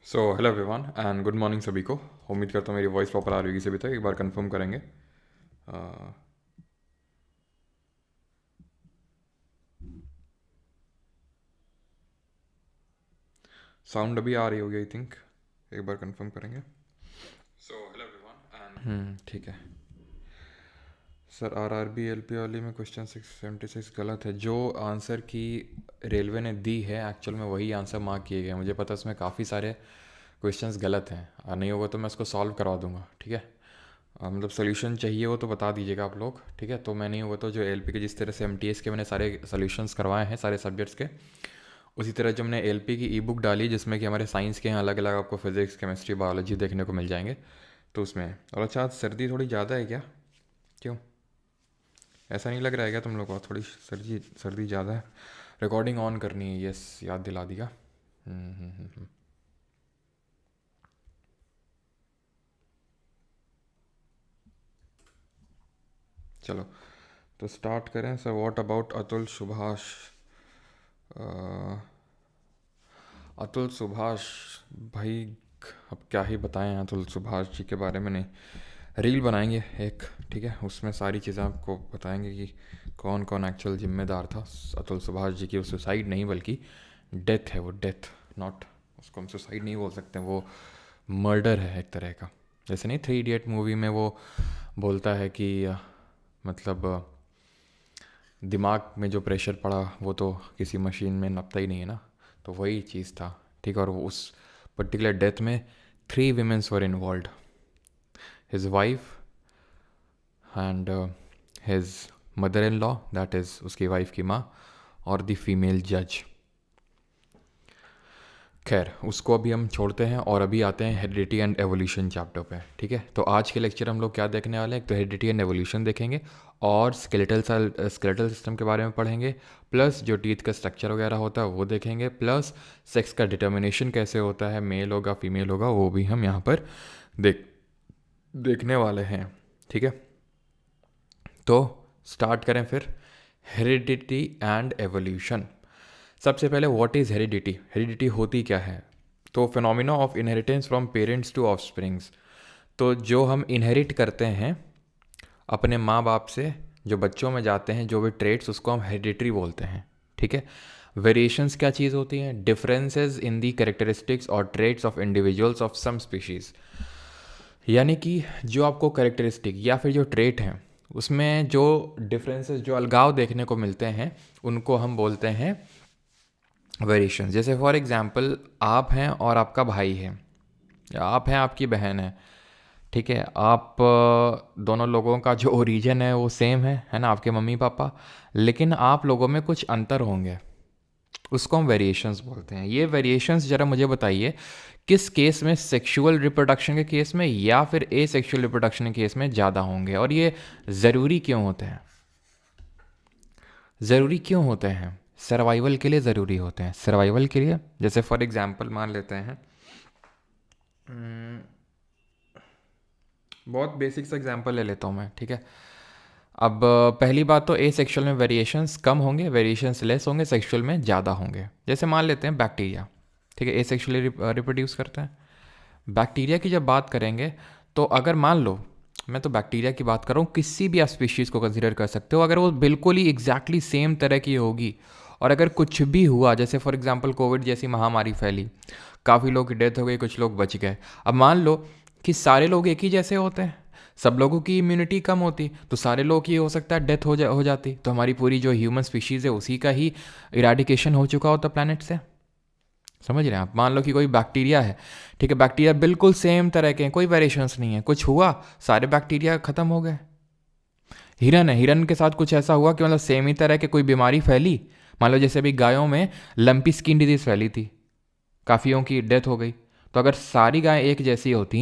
So hello everyone and good morning सभी को। उम्मीद करता हूँ मेरी वॉइस प्रॉपर आ रही होगी सभी तक। एक बार कंफर्म करेंगे। साउंड अभी आ रही होगी आई थिंक। एक बार कंफर्म करेंगे। सो हेलो एवरीवन एंड ठीक है सर। आरआरबी एलपी वाली में क्वेश्चन 676 गलत है। जो आंसर की रेलवे ने दी है एक्चुअल में वही आंसर मार्क किए गए हैं। मुझे पता है उसमें काफ़ी सारे क्वेश्चंस गलत हैं और नहीं होगा तो मैं उसको सॉल्व करवा दूंगा। ठीक है, मतलब सोल्यूशन चाहिए हो तो बता दीजिएगा आप लोग। ठीक है, तो मैं नहीं हुआ तो जो एलपी के जिस तरह से एमटीएस के मैंने सारे सोल्यूशंस करवाए हैं सारे सब्जेक्ट्स के, उसी तरह जो मैंने एलपी की ई बुक डाली जिसमें कि हमारे साइंस के हैं अलग अलग आपको फिजिक्स केमिस्ट्री बायोलॉजी देखने को मिल जाएंगे, तो उसमें है। और अच्छा, आज सर्दी थोड़ी ज़्यादा है क्या? क्यों, ऐसा नहीं लग रहा है क्या तुम लोग को? थोड़ी सर्दी सर्दी ज़्यादा है। रिकॉर्डिंग ऑन करनी है, यस याद दिला दिया। हम्म हम्म हम्म हम्म। चलो तो स्टार्ट करें sir. What about Atul Subhash? Atul Subhash भाई, अब क्या ही बताएं अतुल सुभाष जी के बारे में। नहीं, रील बनाएंगे एक, ठीक है, उसमें सारी चीज़ें आपको बताएंगे कि कौन कौन एक्चुअल जिम्मेदार था अतुल सुभाष जी की। वो सुसाइड नहीं बल्कि डेथ है, वो डेथ नॉट, उसको हम सुसाइड नहीं बोल सकते, वो मर्डर है एक तरह का। जैसे नहीं 3 इडियट मूवी में वो बोलता है कि मतलब दिमाग में जो प्रेशर पड़ा वो तो किसी मशीन में नपता ही नहीं है ना, तो वही चीज़ था। ठीक है, और वो उस पर्टिकुलर डेथ में 3 women's were involve, his wife and his mother in law, that is उसकी वाइफ की माँ, और द फीमेल जज। खैर उसको अभी हम छोड़ते हैं और अभी आते हैं हेरिडिटी एंड एवोल्यूशन चैप्टर पे। ठीक है, तो आज के लेक्चर हम लोग क्या देखने वाले हैं? एक तो हेरिडिटी एंड एवोल्यूशन देखेंगे और स्केलेटल सिस्टम के बारे में पढ़ेंगे, प्लस जो टीथ का स्ट्रक्चर वगैरह होता है वो देखेंगे, प्लस सेक्स का डिटर्मिनेशन कैसे होता है, मेल होगा फीमेल होगा, वो भी हम यहाँ पर देखने वाले हैं। ठीक है, तो स्टार्ट करें फिर। Heredity and evolution. सबसे पहले व्हाट इज़ हेरिडिटी? हेरिडिटी होती क्या है? तो phenomena of inheritance from parents to offsprings. तो जो हम इनहेरिट करते हैं अपने माँ बाप से, जो बच्चों में जाते हैं जो भी ट्रेड्स, उसको हम हेरिडिटरी बोलते हैं। ठीक है, वेरिएशंस क्या चीज़ होती हैं? डिफरेंसेस इन दी कैरेक्टरिस्टिक्स और traits of individuals of some species. यानी कि जो आपको कैरेक्टरिस्टिक या फिर जो ट्रेट हैं उसमें जो डिफरेंसेस, जो अलगाव देखने को मिलते हैं, उनको हम बोलते हैं वेरिएशन। जैसे फॉर एग्जांपल आप हैं और आपका भाई है, या आप हैं आपकी बहन है। ठीक है, आप दोनों लोगों का जो ओरिजिन है वो सेम है ना, आपके मम्मी पापा, लेकिन आप लोगों में कुछ अंतर होंगे, उसको हम वेरिएशंस बोलते हैं। ये वेरिएशंस ज़रा मुझे बताइए किस केस में, सेक्सुअल रिप्रोडक्शन के केस में या फिर ए सेक्सुअल रिप्रोडक्शन के केस में ज़्यादा होंगे, और ये ज़रूरी क्यों होते हैं? ज़रूरी क्यों होते हैं? सर्वाइवल के लिए ज़रूरी होते हैं, सर्वाइवल के लिए। जैसे फॉर एग्जांपल मान लेते हैं, बहुत बेसिक सा एग्जांपल ले लेता हूँ मैं। ठीक है, अब पहली बात तो ए सेक्शुअल में वेरिएशंस कम होंगे, वेरिएशंस लेस होंगे, सेक्सुअल में ज़्यादा होंगे। जैसे मान लेते हैं बैक्टीरिया, ठीक है, ए सेक्शुअली रिप्रोड्यूस करते हैं। बैक्टीरिया की जब बात करेंगे तो अगर मान लो, मैं तो बैक्टीरिया की बात कर रहा हूँ, किसी भी आप स्पीशीज़ को कंसिडर कर सकते हो, अगर वो बिल्कुल ही एग्जैक्टली सेम तरह की होगी और अगर कुछ भी हुआ, जैसे फॉर एग्जांपल कोविड जैसी महामारी फैली, काफ़ी लोगों की डेथ हो गई, कुछ लोग बच गए। अब मान लो कि सारे लोग एक ही जैसे होते हैं, सब लोगों की इम्यूनिटी कम होती, तो सारे लोग की हो सकता है डेथ हो जाती, तो हमारी पूरी जो ह्यूमन स्पीशीज़ है उसी का ही इराडिकेशन हो चुका होता प्लानट से। समझ रहे हैं आप? मान लो कि कोई बैक्टीरिया है, ठीक है, बैक्टीरिया बिल्कुल सेम तरह के हैं, कोई वेरिएशंस नहीं है, कुछ हुआ सारे बैक्टीरिया खत्म हो गए। हिरन है, हिरन के साथ कुछ ऐसा हुआ कि मतलब सेम ही तरह के कोई बीमारी फैली, मान लो जैसे अभी गायों में लंपी स्किन डिजीज फैली थी, काफ़ियों की डेथ हो गई, तो अगर सारी गायें एक जैसी होती,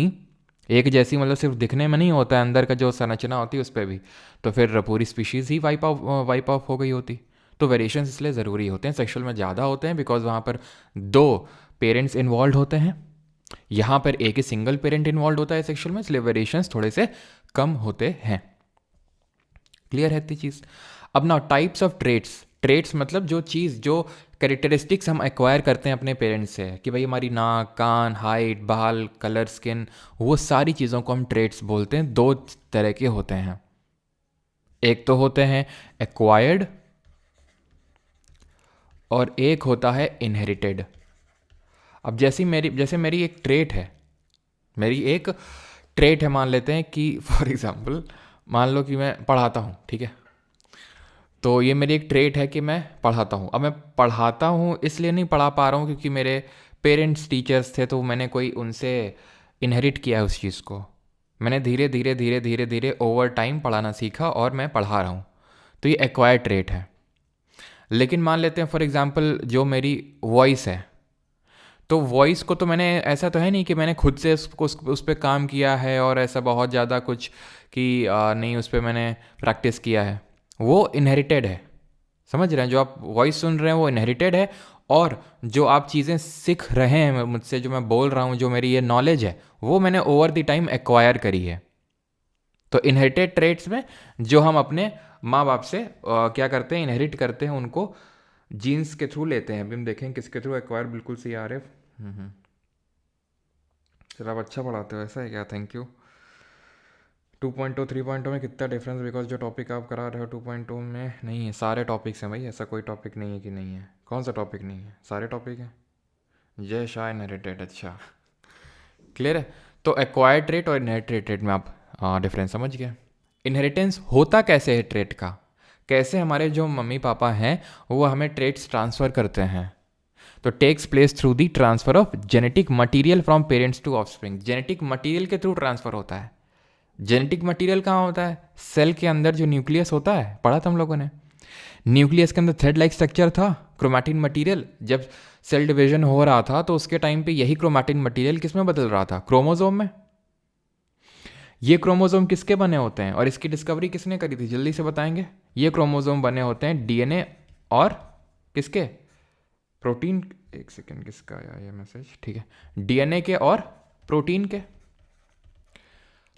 एक जैसी मतलब सिर्फ दिखने में नहीं होता है, अंदर का जो संरचना होती है उस पर भी, तो फिर पूरी स्पीशीज़ ही वाइप ऑफ हो गई होती। तो वेरिएशंस इसलिए ज़रूरी होते हैं, सेक्सुअल में ज़्यादा होते हैं बिकॉज वहाँ पर 2 पेरेंट्स इन्वॉल्व होते हैं, यहाँ पर एक ही सिंगल पेरेंट इन्वॉल्व होता है सेक्सुअल में, इसलिए वेरिएशंस थोड़े से कम होते हैं। क्लियर है इतनी चीज़? अब ना टाइप्स ऑफ ट्रेट्स, ट्रेट्स मतलब जो चीज़, जो कैरेक्टरिस्टिक्स हम एक्वायर करते हैं अपने पेरेंट्स से, कि भाई हमारी नाक, कान, हाइट, बाल, कलर, स्किन, वो सारी चीज़ों को हम ट्रेट्स बोलते हैं। दो तरह के होते हैं, एक तो होते हैं एक्वायर्ड और एक होता है इनहेरिटेड। अब जैसे मेरी एक ट्रेट है, मान लेते हैं कि फॉर एग्जांपल मान लो कि मैं पढ़ाता हूँ, ठीक है। तो ये मेरी एक ट्रेट है कि मैं पढ़ाता हूँ। अब मैं पढ़ाता हूँ इसलिए नहीं पढ़ा पा रहा हूँ क्योंकि मेरे पेरेंट्स टीचर्स थे, तो मैंने कोई उनसे इनहेरिट किया है उस चीज़ को। मैंने धीरे धीरे धीरे धीरे धीरे ओवर टाइम पढ़ाना सीखा और मैं पढ़ा रहा हूँ, तो ये एक्वायर्ड ट्रेट है। लेकिन मान लेते हैं फॉर एग्जांपल जो मेरी वॉइस है, तो वॉइस को तो मैंने, ऐसा तो है नहीं कि मैंने खुद से उस पर काम किया है और ऐसा बहुत ज़्यादा कुछ कि नहीं उस पर मैंने प्रैक्टिस किया है, वो इनहेरिटेड है। समझ रहे हैं? जो आप वॉइस सुन रहे हैं वो इनहेरिटेड है, और जो आप चीज़ें सीख रहे हैं मुझसे, जो मैं बोल रहा हूँ, जो मेरी ये नॉलेज है, वो मैंने ओवर द टाइम एक्वायर करी है। तो इनहेरिटेड ट्रेट्स में जो हम अपने माँ बाप से क्या करते हैं, इनहेरिट करते हैं, उनको जीन्स के थ्रू लेते हैं। अभी हम देखें किसके थ्रू एक्वायर, बिल्कुल सही आ रहे हैं। चलो आप अच्छा पढ़ाते हो, ऐसा है क्या? Thank you. 2.2 3.2 में कितना डिफरेंस? बिकॉज जो टॉपिक आप करा रहे हो 2.2 में नहीं है, सारे टॉपिक्स हैं भाई, ऐसा कोई टॉपिक नहीं है कि नहीं है। कौन सा टॉपिक नहीं है? सारे टॉपिक हैं। जय शाह इनहेरिटेड, अच्छा क्लियर है। तो एक्वायर्ड ट्रेट और इनहेरिटेड ट्रेट में आप डिफरेंस समझ गए। इनहेरिटेंस होता कैसे है ट्रेट का, कैसे हमारे जो मम्मी पापा हैं वो हमें ट्रेट्स ट्रांसफ़र करते हैं। तो takes place through the transfer of genetic material from parents to offspring. Genetic material के थ्रू ट्रांसफ़र होता है। जेनेटिक मटीरियल कहाँ होता है? सेल के अंदर जो न्यूक्लियस होता है, पढ़ा था हम लोगों ने। न्यूक्लियस के अंदर थ्रेड लाइक स्ट्रक्चर था, क्रोमैटिन मटीरियल। जब सेल डिवीजन हो रहा था तो उसके टाइम पे यही क्रोमैटिन मटीरियल किस में बदल रहा था? क्रोमोजोम में। ये क्रोमोजोम किसके बने होते हैं और इसकी डिस्कवरी किसने करी थी? जल्दी से बताएंगे। ये क्रोमोजोम बने होते हैं डीएनए और किसके? प्रोटीन। एक सेकेंड, किसका आया ये मैसेज? ठीक है, डीएनए के और प्रोटीन के।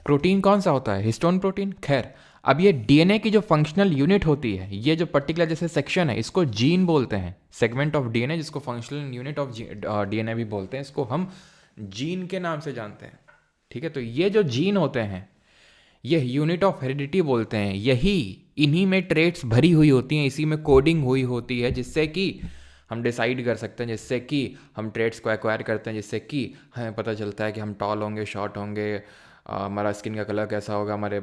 प्रोटीन कौन सा होता है? Histone protein. खैर, अब ये डीएनए की जो फंक्शनल यूनिट होती है, ये जो पर्टिकुलर जैसे सेक्शन है, इसको जीन बोलते हैं। सेगमेंट ऑफ डीएनए, जिसको फंक्शनल यूनिट ऑफ डीएनए भी बोलते हैं, इसको हम जीन के नाम से जानते हैं। ठीक है, तो ये जो जीन होते हैं, ये यूनिट ऑफ हेरिडिटी बोलते हैं। यही, इन्हीं में ट्रेट्स भरी हुई होती हैं, इसी में कोडिंग हुई होती है, जिससे कि हम डिसाइड कर सकते हैं, जिससे कि हम ट्रेट्स को एक्वायर करते हैं, जिससे कि हमें पता चलता है कि हम टॉल होंगे, शॉर्ट होंगे, हमारा स्किन का कलर कैसा होगा, हमारे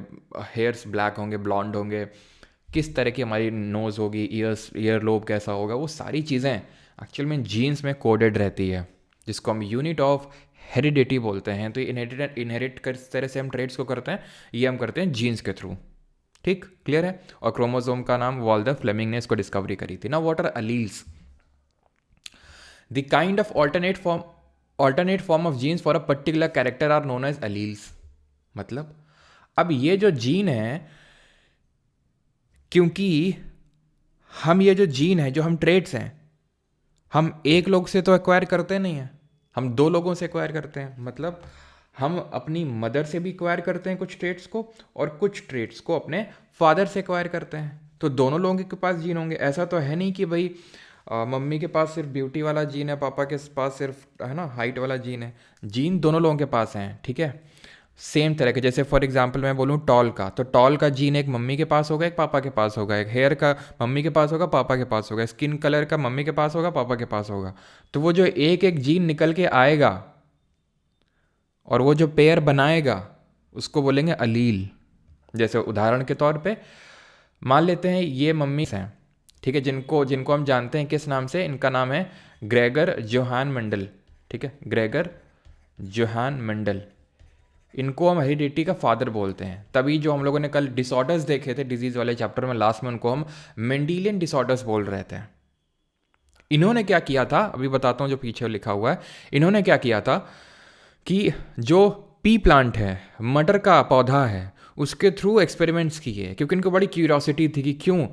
हेयर्स ब्लैक होंगे, ब्लॉन्ड होंगे, किस तरह की हमारी नोज़ होगी, ईयर लोब कैसा होगा, वो सारी चीज़ें एक्चुअल में जीन्स में कोडेड रहती है, जिसको हम यूनिट ऑफ हेरिडिटी बोलते हैं। तो इनहेरिट किस तरह से हम ट्रेट्स को करते हैं, ये हम करते हैं जीन्स के थ्रू। ठीक, क्लियर है। और क्रोमोसोम का नाम वाल्दर फ्लेमिंग ने इसको डिस्कवरी करी थी ना। What are alleles? The kind of alternate form of genes for a particular character are known as alleles। मतलब अब ये जो जीन है, क्योंकि हम ये जो जीन है, जो हम ट्रेट्स हैं, हम एक लोग से तो एक्वायर करते नहीं हैं, हम दो लोगों से एक्वायर करते हैं। मतलब हम अपनी मदर से भी एक्वायर करते हैं कुछ ट्रेट्स को, और कुछ ट्रेट्स को अपने फादर से एक्वायर करते हैं। तो दोनों लोगों के पास जीन होंगे। ऐसा तो है नहीं कि भाई मम्मी के पास सिर्फ ब्यूटी वाला जीन है, पापा के पास सिर्फ, है ना, हाइट वाला जीन है। जीन दोनों लोगों के पास हैं। ठीक है, सेम तरह के, जैसे फॉर एग्जांपल मैं बोलूँ टॉल का, तो टॉल का जीन एक मम्मी के पास होगा, एक पापा के पास होगा। एक हेयर का मम्मी के पास होगा, पापा के पास होगा। स्किन कलर का मम्मी के पास होगा, पापा के पास होगा। तो वो जो एक एक जीन निकल के आएगा और वो जो पेयर बनाएगा, उसको बोलेंगे अलील। जैसे उदाहरण के तौर पे मान लेते हैं ये मम्मी हैं, ठीक है, जिनको हम जानते हैं किस नाम से? इनका नाम है ग्रेगर जोहान मेंडल। ठीक है, ग्रेगर जोहान मेंडल। इनको हम हेरिडिटी का फादर बोलते हैं। तभी जो हम लोगों ने कल डिसऑर्डर्स देखे थे डिजीज वाले चैप्टर में, लास्ट में, उनको हम मेंडेलियन डिसऑर्डर्स बोल रहे थे। इन्होंने क्या किया था, अभी बताता हूँ, जो पीछे लिखा हुआ है। इन्होंने क्या किया था कि जो पी प्लांट है, मटर का पौधा है, उसके थ्रू एक्सपेरिमेंट्स किए, क्योंकि इनको बड़ी क्यूरियोसिटी थी कि क्यों।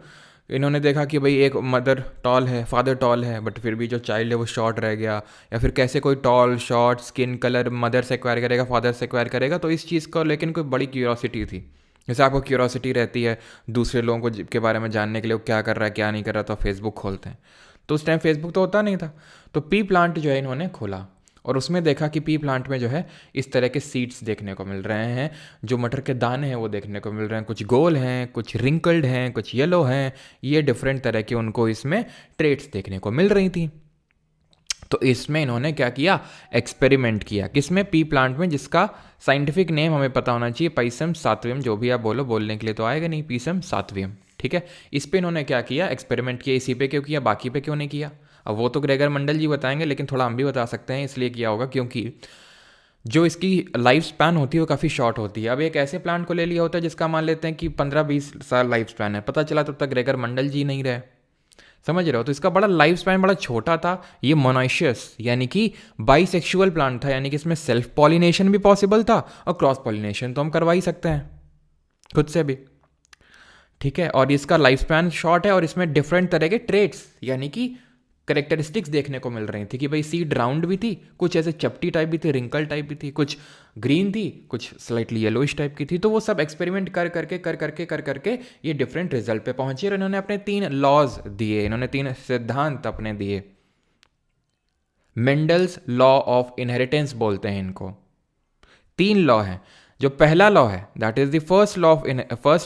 इन्होंने देखा कि भाई एक मदर टॉल है, फादर टॉल है, बट फिर भी जो चाइल्ड है वो शॉर्ट रह गया, या फिर कैसे कोई tall, short, skin colour mother से एक्वायर करेगा, फादर से एक्वायर करेगा। तो इस चीज़ को लेकिन कोई बड़ी क्यूरियोसिटी थी। जैसे आपको क्यूरोसिटी रहती है दूसरे लोगों को के बारे में जानने के लिए, वो क्या कर रहा है क्या नहीं कर रहा, तो फेसबुक खोलते हैं। तो उस टाइम फेसबुक तो होता नहीं था, तो पी प्लांट जो है इन्होंने खोला और उसमें देखा कि पी प्लांट में जो है इस तरह के सीड्स देखने को मिल रहे हैं, जो मटर के दाने हैं वो देखने को मिल रहे हैं, कुछ गोल हैं, कुछ रिंकल्ड हैं, कुछ येलो हैं, ये डिफरेंट तरह के उनको इसमें ट्रेट्स देखने को मिल रही थी। तो इसमें इन्होंने क्या किया, एक्सपेरिमेंट किया, किसमें, पी प्लांट में, जिसका साइंटिफिक नेम हमें पता होना चाहिए, पाइसम सातवियम, जो भी आप बोलो, बोलने के लिए तो आएगा नहीं, पीसम सातवियम, ठीक है। इस पे इन्होंने क्या किया, एक्सपेरिमेंट किया, इसी पे क्यों किया, बाकी पे क्यों नहीं किया, अब वो तो ग्रेगर मंडल जी बताएंगे, लेकिन थोड़ा हम भी बता सकते हैं, इसलिए किया होगा क्योंकि जो इसकी लाइफ स्पैन होती है वो काफ़ी शॉर्ट होती है। अब एक ऐसे प्लांट को ले लिया होता है जिसका मान लेते हैं कि 15-20 साल लाइफ स्पैन है, पता चला तब तक ग्रेगर मंडल जी नहीं रहे, समझ रहे हो, तो इसका बड़ा लाइफ स्पैन बड़ा छोटा था। ये मोनोइशियस यानी कि बाइसेक्सुअल प्लांट था, यानी कि इसमें सेल्फ पॉलिनेशन भी पॉसिबल था और क्रॉस पॉलिनेशन तो हम करवा ही सकते हैं खुद से भी, ठीक है। और इसका लाइफ स्पैन शॉर्ट है और इसमें डिफरेंट तरह के ट्रेट्स यानी कि करेक्टरिस्टिक्स देखने को मिल रही थी कि भाई सीड राउंड भी थी, कुछ ऐसे चपटी टाइप भी थी, रिंकल टाइप भी थी, कुछ ग्रीन थी, कुछ स्लाइटली येलोइश टाइप की थी। तो वो सब एक्सपेरिमेंट कर करके ये डिफरेंट रिजल्ट पे पहुंचे और इन्होंने अपने 3 लॉज दिए, इन्होंने 3 सिद्धांत अपने दिए। मेंडल्स लॉ ऑफ इनहेरिटेंस बोलते हैं इनको। 3 लॉ हैं। जो पहला लॉ है that is the first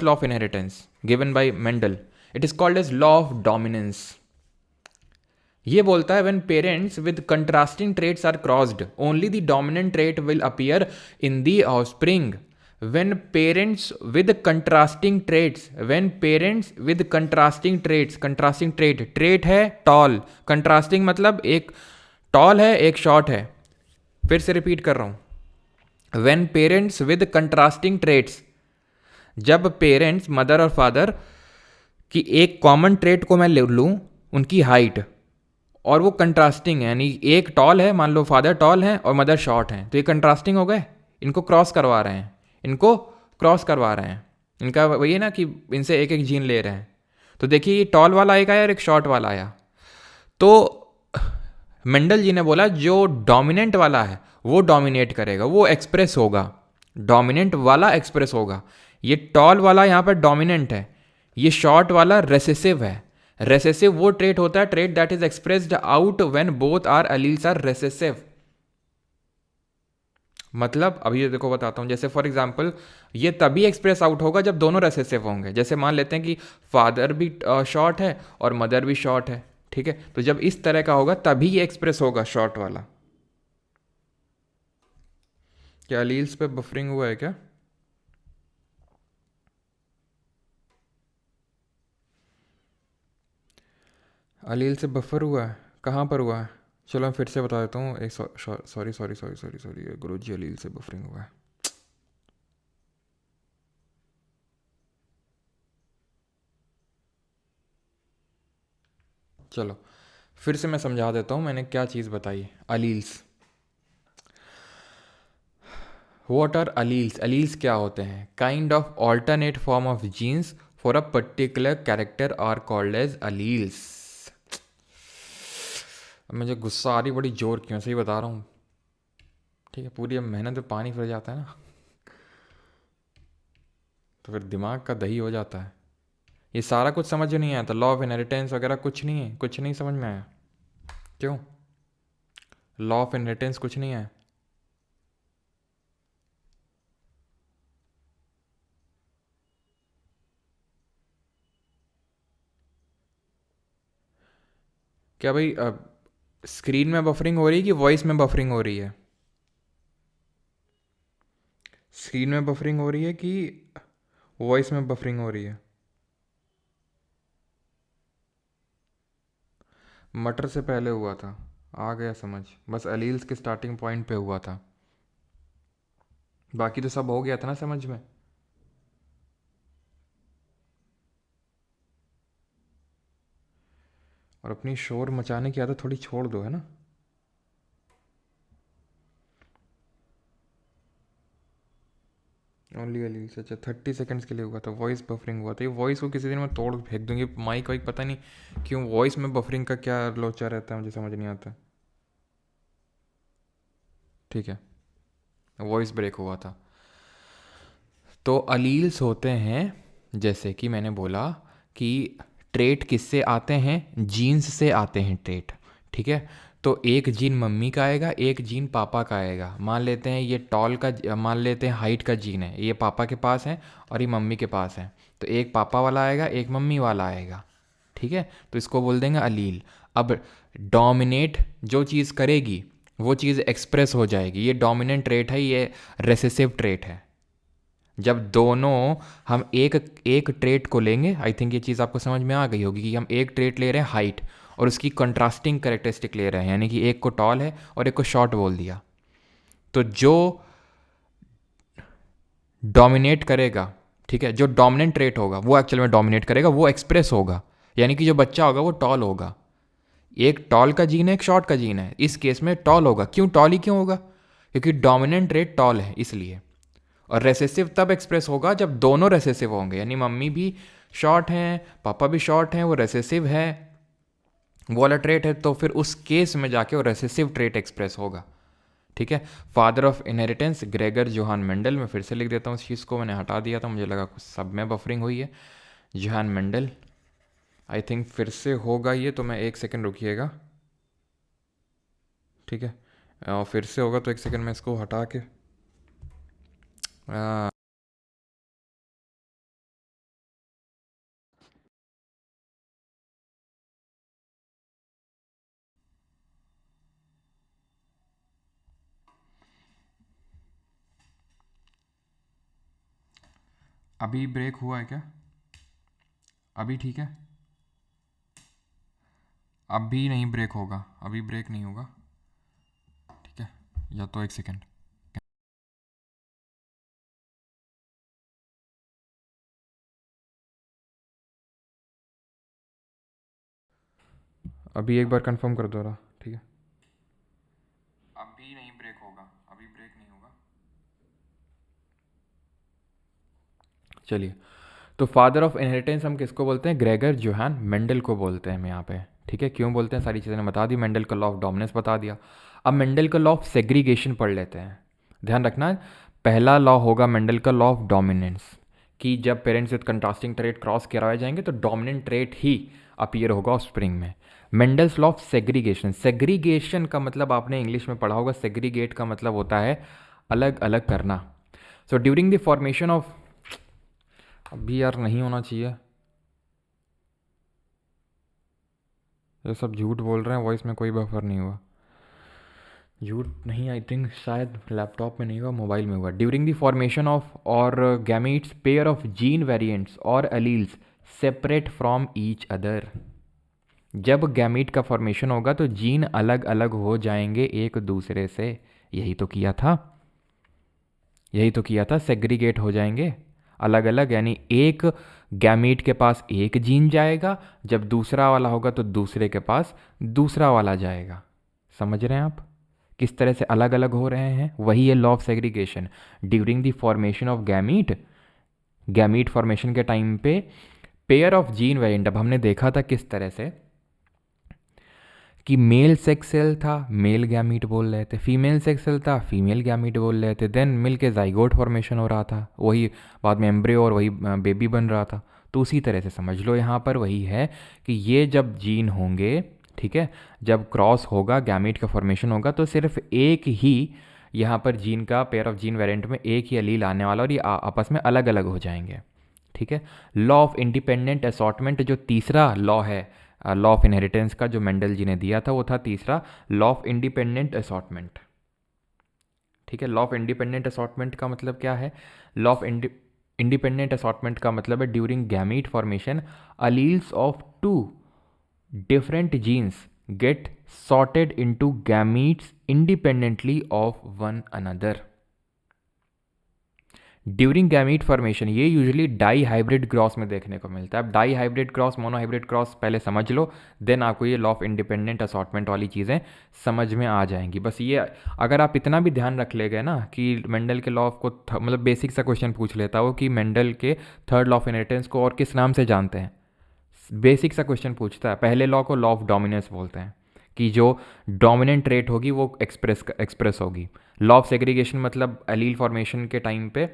law of inheritance given by Mendel, it is called as law of dominance. ये बोलता है when parents with contrasting traits are crossed only the dominant trait will appear in the offspring. when parents with contrasting traits when parents with contrasting traits contrasting trait है toll, contrasting मतलब एक toll है एक short है। फिर से repeat कर रहा हूं, when parents with contrasting traits, जब पेरेंट्स मदर और फादर की एक कॉमन ट्रेट को मैं ले लूँ, उनकी हाइट, और वो कंट्रास्टिंग है, यानी एक टॉल है, मान लो फादर टॉल है और मदर शॉर्ट है, तो ये कंट्रास्टिंग हो गए, इनको क्रॉस करवा रहे हैं, इनको क्रॉस करवा रहे हैं, इनका वही है ना कि इनसे एक एक जीन ले रहे हैं। तो देखिए ये टॉल वाला एक आया और एक शॉर्ट वाला आया, तो मेंडल जी ने बोला जो डोमिनेंट वाला है वो डोमिनेट करेगा, वो एक्सप्रेस होगा, डोमिनेंट वाला एक्सप्रेस होगा। ये टॉल वाला यहाँ पर डोमिनेंट है, ये शॉर्ट वाला रेसेसिव है। रेसेसिव वो ट्रेट होता है, trait that is expressed out when both are alleles are recessive. मतलब अभी ये देखो बताता हूँ, जैसे फॉर एग्जांपल ये तभी एक्सप्रेस आउट होगा जब दोनों रेसेसिव होंगे। जैसे मान लेते हैं कि फादर भी शॉर्ट है और मदर भी शॉर्ट है, ठीक है, तो जब इस तरह का होगा तभी ये एक्सप्रेस होगा शॉर्ट वाला। क्या अलील्स पे बफरिंग हुआ है क्या? अलील से बफर हुआ है, कहाँ पर हुआ है? चलो मैं फिर से बता देता हूँ, एक सॉरी गुरु जी, अलील से बफरिंग हुआ है। चलो फिर से मैं समझा देता हूँ मैंने क्या चीज़ बताई। Alleles, what are alleles? Alleles क्या होते हैं? Kind of alternate form of genes for a particular character are called as alleles. मुझे गुस्सा आ रही बड़ी जोर क्यों, सही बता रहा हूँ, ठीक है, पूरी मेहनत में पानी फिर जाता है ना, तो फिर दिमाग का दही हो जाता है। ये सारा कुछ समझ नहीं आया था, लॉ ऑफ इनहेरिटेंस वगैरह कुछ नहीं है, कुछ नहीं समझ में आया। क्यों? लॉ ऑफ इनहेरिटेंस कुछ नहीं है? क्या भाई स्क्रीन में बफरिंग हो रही है कि वॉइस में बफरिंग हो रही है? स्क्रीन में बफरिंग हो रही है कि वॉइस में बफरिंग हो रही है? मटर से पहले हुआ था, आ गया समझ, बस अलील्स के स्टार्टिंग पॉइंट पे हुआ था, बाकी तो सब हो गया था ना समझ में। और अपनी शोर मचाने की आदत थोड़ी छोड़ दो, है ना। ओनली अलील्स, अच्छा 30 सेकेंड्स के लिए हुआ था, वॉइस बफरिंग हुआ था। ये वॉइस को किसी दिन मैं तोड़ फेंक दूंगी, माइक वाइक पता नहीं क्यों वॉइस में बफरिंग का क्या लोचा रहता है, मुझे समझ नहीं आता। ठीक है, वॉइस ब्रेक हुआ था। तो अलील्स होते हैं, जैसे कि मैंने बोला कि ट्रेट किससे आते हैं, जीन्स से आते हैं ट्रेट, ठीक है। तो एक जीन मम्मी का आएगा, एक जीन पापा का आएगा। मान लेते हैं ये मान लेते हैं हाइट का जीन है, ये पापा के पास है और ये मम्मी के पास है। तो एक पापा वाला आएगा, एक मम्मी वाला आएगा, ठीक है। तो इसको बोल देंगे अलील। अब डोमिनेट जो चीज़ करेगी वो चीज़ एक्सप्रेस हो जाएगी। ये डोमिनेंट ट्रेट है, ये रेसेसिव ट्रेट है। जब दोनों हम एक एक ट्रेट को लेंगे, आई थिंक ये चीज़ आपको समझ में आ गई होगी कि हम एक ट्रेट ले रहे हैं हाइट और उसकी कंट्रास्टिंग करेक्टरिस्टिक ले रहे हैं, यानी कि एक को टॉल है और एक को शॉर्ट बोल दिया। तो जो डोमिनेट करेगा, ठीक है, जो डोमिनेंट ट्रेट होगा वो एक्चुअल में डोमिनेट करेगा, वो एक्सप्रेस होगा, यानी कि जो बच्चा होगा वो टॉल होगा। एक टॉल का जीन है, एक शॉर्ट का जीन है, इस केस में टॉल होगा। क्यों टॉल ही क्यों होगा? क्योंकि डोमिनेंट ट्रेट टॉल है इसलिए। और रेसेसिव तब एक्सप्रेस होगा जब दोनों रेसेसिव होंगे, यानी मम्मी भी शॉर्ट हैं, पापा भी शॉर्ट हैं, वो रेसेसिव है, वो वाला ट्रेट है, तो फिर उस केस में जाके वो रेसेसिव ट्रेट एक्सप्रेस होगा, ठीक है। Father of inheritance Gregor Johan Mendel. मैं फिर से लिख देता हूँ इस चीज़ को, मैंने हटा दिया था, मुझे लगा कुछ सब में बफरिंग हुई है। जोहान मेंडल, आई थिंक फिर से होगा ये, तो मैं एक सेकेंड रुकिएगा, ठीक है। और फिर से होगा तो एक सेकेंड में इसको हटा के अभी ब्रेक हुआ है क्या? अभी ठीक है? अभी नहीं ब्रेक होगा, अभी ब्रेक नहीं होगा, ठीक है। या तो एक सेकेंड, अभी एक बार कंफर्म कर दो रहा, ठीक है। अभी नहीं ब्रेक होगा, अभी ब्रेक नहीं होगा। चलिए, तो फादर ऑफ इनहेरिटेंस हम किसको बोलते हैं? ग्रेगर जोहान मेंडल को बोलते हैं हम यहाँ पे, ठीक है। क्यों बोलते हैं सारी चीज़ें बता दी, मेंडल का लॉ ऑफ डोमिनेंस बता दिया। अब मेंडल का लॉ ऑफ सेग्रीगेशन पढ़ लेते हैं। ध्यान रखना, पहला लॉ होगा मेंडल का लॉ ऑफ डोमिनेंस, कि जब parents with contrasting trait cross कराए जाएंगे तो डोमिनेंट ट्रेट ही अपीयर होगा ऑफस्प्रिंग में। Mendel's law of segregation, segregation का मतलब आपने इंग्लिश में पढ़ा होगा, सेग्रीगेट का मतलब होता है अलग अलग करना। So during the formation of, अभी यार नहीं होना चाहिए, ये सब झूठ बोल रहे हैं, वॉइस में कोई बफर नहीं हुआ, झूठ नहीं, आई थिंक शायद लैपटॉप में नहीं हुआ, मोबाइल में हुआ। ड्यूरिंग द फॉर्मेशन ऑफ और gametes pair of gene variants और alleles separate from each other. जब गैमीट का फॉर्मेशन होगा तो जीन अलग अलग हो जाएंगे एक दूसरे से, यही तो किया था, यही तो किया था, सेग्रीगेट हो जाएंगे अलग अलग, यानी एक गैमीट के पास एक जीन जाएगा, जब दूसरा वाला होगा तो दूसरे के पास दूसरा वाला जाएगा। समझ रहे हैं आप किस तरह से अलग अलग हो रहे हैं? वही है law of segregation. During the formation of gamete, gamete formation के टाइम पे पेयर ऑफ जीन वेरिएंट, अब हमने देखा था किस तरह से कि मेल सेक्स सेल था, मेल गैमीट बोल रहे थे, फीमेल सेक्स सेल था, फीमेल गैमीट बोल रहे थे, देन मिल के जाइगोट फॉर्मेशन हो रहा था, वही बाद में एम्ब्रियो और वही बेबी बन रहा था। तो उसी तरह से समझ लो यहाँ पर वही है कि ये जब जीन होंगे, ठीक है, जब क्रॉस होगा, गैमीट का फॉर्मेशन होगा, तो सिर्फ एक ही यहाँ पर जीन का, पेयर ऑफ जीन वेरिएंट में एक ही अलील आने वाला और ये आपस में अलग अलग हो जाएंगे, ठीक है। लॉ ऑफ इंडिपेंडेंट असॉर्टमेंट जो तीसरा लॉ है, लॉ ऑफ इनहेरिटेंस का जो मेंडल जी ने दिया था, वो था तीसरा लॉ ऑफ इंडिपेंडेंट असॉर्टमेंट, ठीक है। लॉ ऑफ इंडिपेंडेंट असॉर्टमेंट का मतलब क्या है? लॉ ऑफ इंडिपेंडेंट असॉर्टमेंट का मतलब है during gamete formation alleles of two different genes get sorted into gametes independently of one another. During gamete formation, ये यूजुअली डाई हाइब्रिड क्रॉस में देखने को मिलता है। अब dihybrid cross, monohybrid cross पहले समझ लो, देन आपको ये लॉ ऑफ इंडिपेंडेंट असॉर्टमेंट वाली चीज़ें समझ में आ जाएंगी। बस ये अगर आप इतना भी ध्यान रख ले गए ना कि मेंडल के लॉ ऑफ को मतलब बेसिक सा क्वेश्चन पूछ लेता हो कि मेंडल के थर्ड लॉ ऑफ इनहेरिटेंस को और किस नाम से जानते हैं, बेसिक सा क्वेश्चन पूछता है। पहले लॉ को लॉ ऑफ डोमिनेंस बोलते हैं, कि जो डोमिनेंट ट्रेट होगी वो एक्सप्रेस होगी। लॉ ऑफ सेग्रीगेशन मतलब एलील फॉर्मेशन के टाइम पे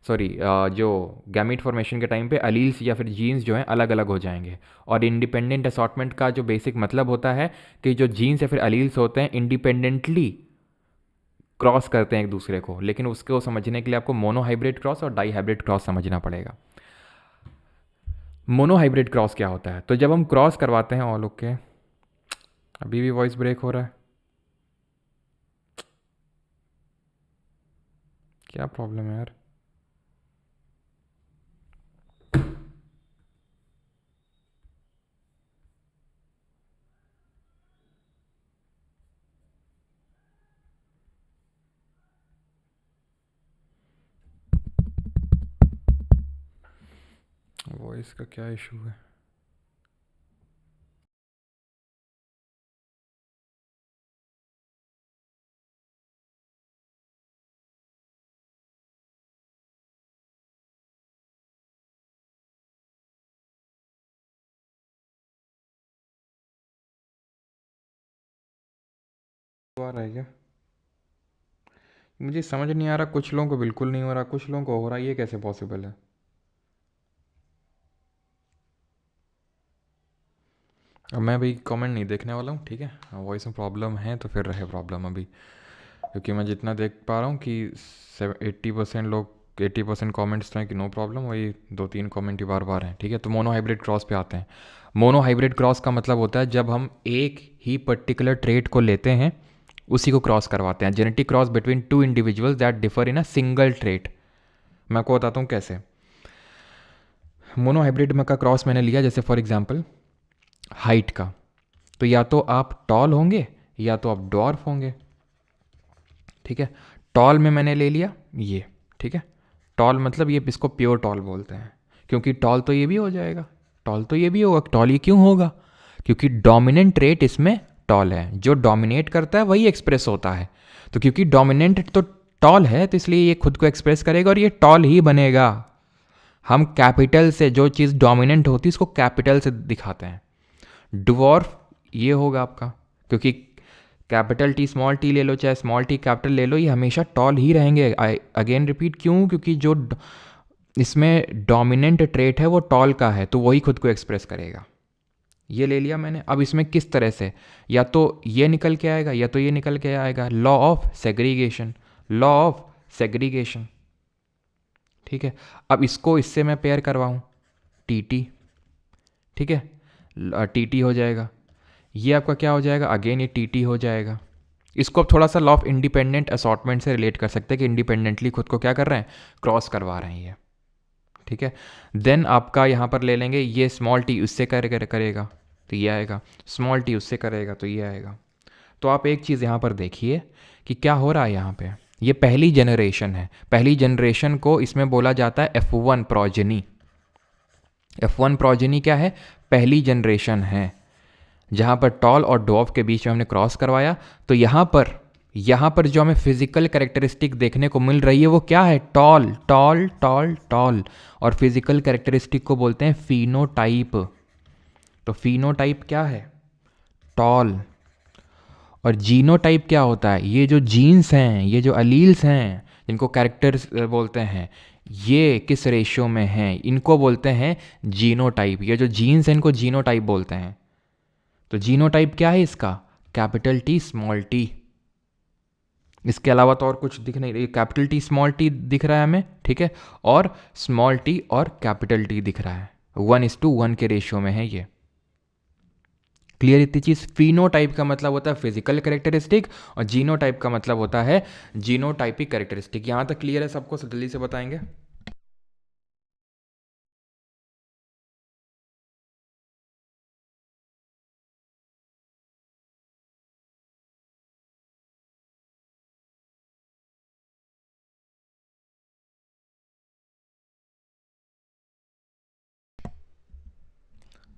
सॉरी, जो गैमीट फॉर्मेशन के टाइम पे अलील्स या फिर जीन्स जो हैं अलग अलग हो जाएंगे। और इंडिपेंडेंट असॉर्टमेंट का जो बेसिक मतलब होता है कि जो जीन्स या फिर अलील्स होते हैं इंडिपेंडेंटली क्रॉस करते हैं एक दूसरे को, लेकिन उसको समझने के लिए आपको मोनोहाइब्रिड क्रॉस और डाई हाइब्रिड क्रॉस समझना पड़ेगा। मोनोहाइब्रिड क्रॉस क्या होता है? तो जब हम क्रॉस करवाते हैं ऑल ओके, अभी भी वॉइस ब्रेक हो रहा है, क्या प्रॉब्लम है यार? वॉइस का क्या इशू है? आ रहा है क्या? मुझे समझ नहीं आ रहा, कुछ लोगों को बिल्कुल नहीं हो रहा, कुछ लोगों को हो रहा है, ये कैसे पॉसिबल है? अब मैं अभी कमेंट नहीं देखने वाला हूँ, ठीक है? वॉइस में प्रॉब्लम है तो फिर रहे प्रॉब्लम अभी, क्योंकि मैं जितना देख पा रहा हूँ कि 80% लोग 80% कॉमेंट्स तो हैं कि नो प्रॉब्लम, वही 2-3 कॉमेंट ही बार बार हैं, ठीक है? तो मोनो हाइब्रिड क्रॉस पे आते हैं। मोनो हाइब्रिड क्रॉस का मतलब होता है जब हम एक ही पर्टिकुलर ट्रेट को लेते हैं, उसी को क्रॉस करवाते हैं। Genetic cross between two individuals that differ in a single trait. मैं आपको बताता हूँ कैसे। मोनो हाइब्रिड में का क्रॉस मैंने लिया, जैसे फॉर एग्जांपल हाइट का, तो या तो आप टॉल होंगे या तो आप डॉर्फ होंगे, ठीक है? टॉल में मैंने ले लिया ये, ठीक है? टॉल मतलब ये, इसको प्योर टॉल बोलते हैं, क्योंकि टॉल तो ये भी हो जाएगा, टॉल तो ये भी होगा। टॉल ये क्यों होगा? क्योंकि डोमिनेंट ट्रेट इसमें टॉल है, जो डोमिनेट करता है वही एक्सप्रेस होता है। तो क्योंकि डोमिनेंट तो टॉल है, तो इसलिए ये खुद को एक्सप्रेस करेगा और ये टॉल ही बनेगा। हम कैपिटल से जो चीज़ डोमिनेंट होती है उसको कैपिटल से दिखाते हैं। डुवॉर्फ ये होगा आपका, क्योंकि कैपिटल टी स्मॉल टी ले लो चाहे स्मॉल टी कैपिटल ले लो, ये हमेशा टॉल ही रहेंगे। अगेन रिपीट, क्यों? क्योंकि जो इसमें डोमिनेंट ट्रेट है वो टॉल का है, तो वही खुद को एक्सप्रेस करेगा। ये ले लिया मैंने। अब इसमें किस तरह से, या तो ये निकल के आएगा या तो ये निकल के आएगा। Law of segregation, law of segregation, ठीक है? अब इसको इससे मैं पेयर करवाऊँ, टी टी, ठीक है? टी टी हो जाएगा। ये आपका क्या हो जाएगा? अगेन ये टी टी हो जाएगा। इसको अब थोड़ा सा लॉ ऑफ इंडिपेंडेंट असॉर्टमेंट से रिलेट कर सकते हैं कि इंडिपेंडेंटली खुद को क्या कर रहे हैं? क्रॉस करवा रहे हैं ये, ठीक है? देन आपका यहाँ पर ले लेंगे, ये स्मॉल टी उससे करेगा तो ये आएगा, स्मॉल टी उससे करेगा तो ये आएगा। तो आप एक चीज़ यहाँ पर देखिए कि क्या हो रहा है यहाँ पे। ये पहली जनरेशन है, पहली जनरेशन को इसमें बोला जाता है F1 प्रोजेनी। F1 प्रोजेनी क्या है? पहली जनरेशन है, जहाँ पर टॉल और डॉर्फ के बीच में हमने क्रॉस करवाया। तो यहाँ पर जो हमें फिजिकल कैरेक्टरिस्टिक देखने को मिल रही है वो क्या है? Toll toll toll toll. और फिजिकल कैरेक्टरिस्टिक को बोलते हैं फिनोटाइप। तो फिनोटाइप क्या है? टॉल। और जीनोटाइप क्या होता है? ये जो जीन्स हैं, ये जो अलील्स हैं जिनको कैरेक्टर्स बोलते हैं, ये किस रेशियो में हैं, इनको बोलते हैं जीनोटाइप। ये जो जीन्स हैं इनको जीनोटाइप बोलते हैं। तो जीनोटाइप क्या है इसका? Capital T small T. इसके अलावा तो और कुछ दिख नहीं रही। कैपिटल टी स्मॉल टी दिख रहा है हमें, ठीक है? और स्मॉल टी और कैपिटल टी दिख रहा है, 1:1 के रेशियो में है ये। क्लियर इतनी चीज़? फिनोटाइप का मतलब होता है फिजिकल कैरेक्टरिस्टिक और जीनोटाइप का मतलब होता है जीनोटाइपिक कैरेक्टरिस्टिक। यहाँ तक क्लियर है सबको? जल्दी से बताएंगे।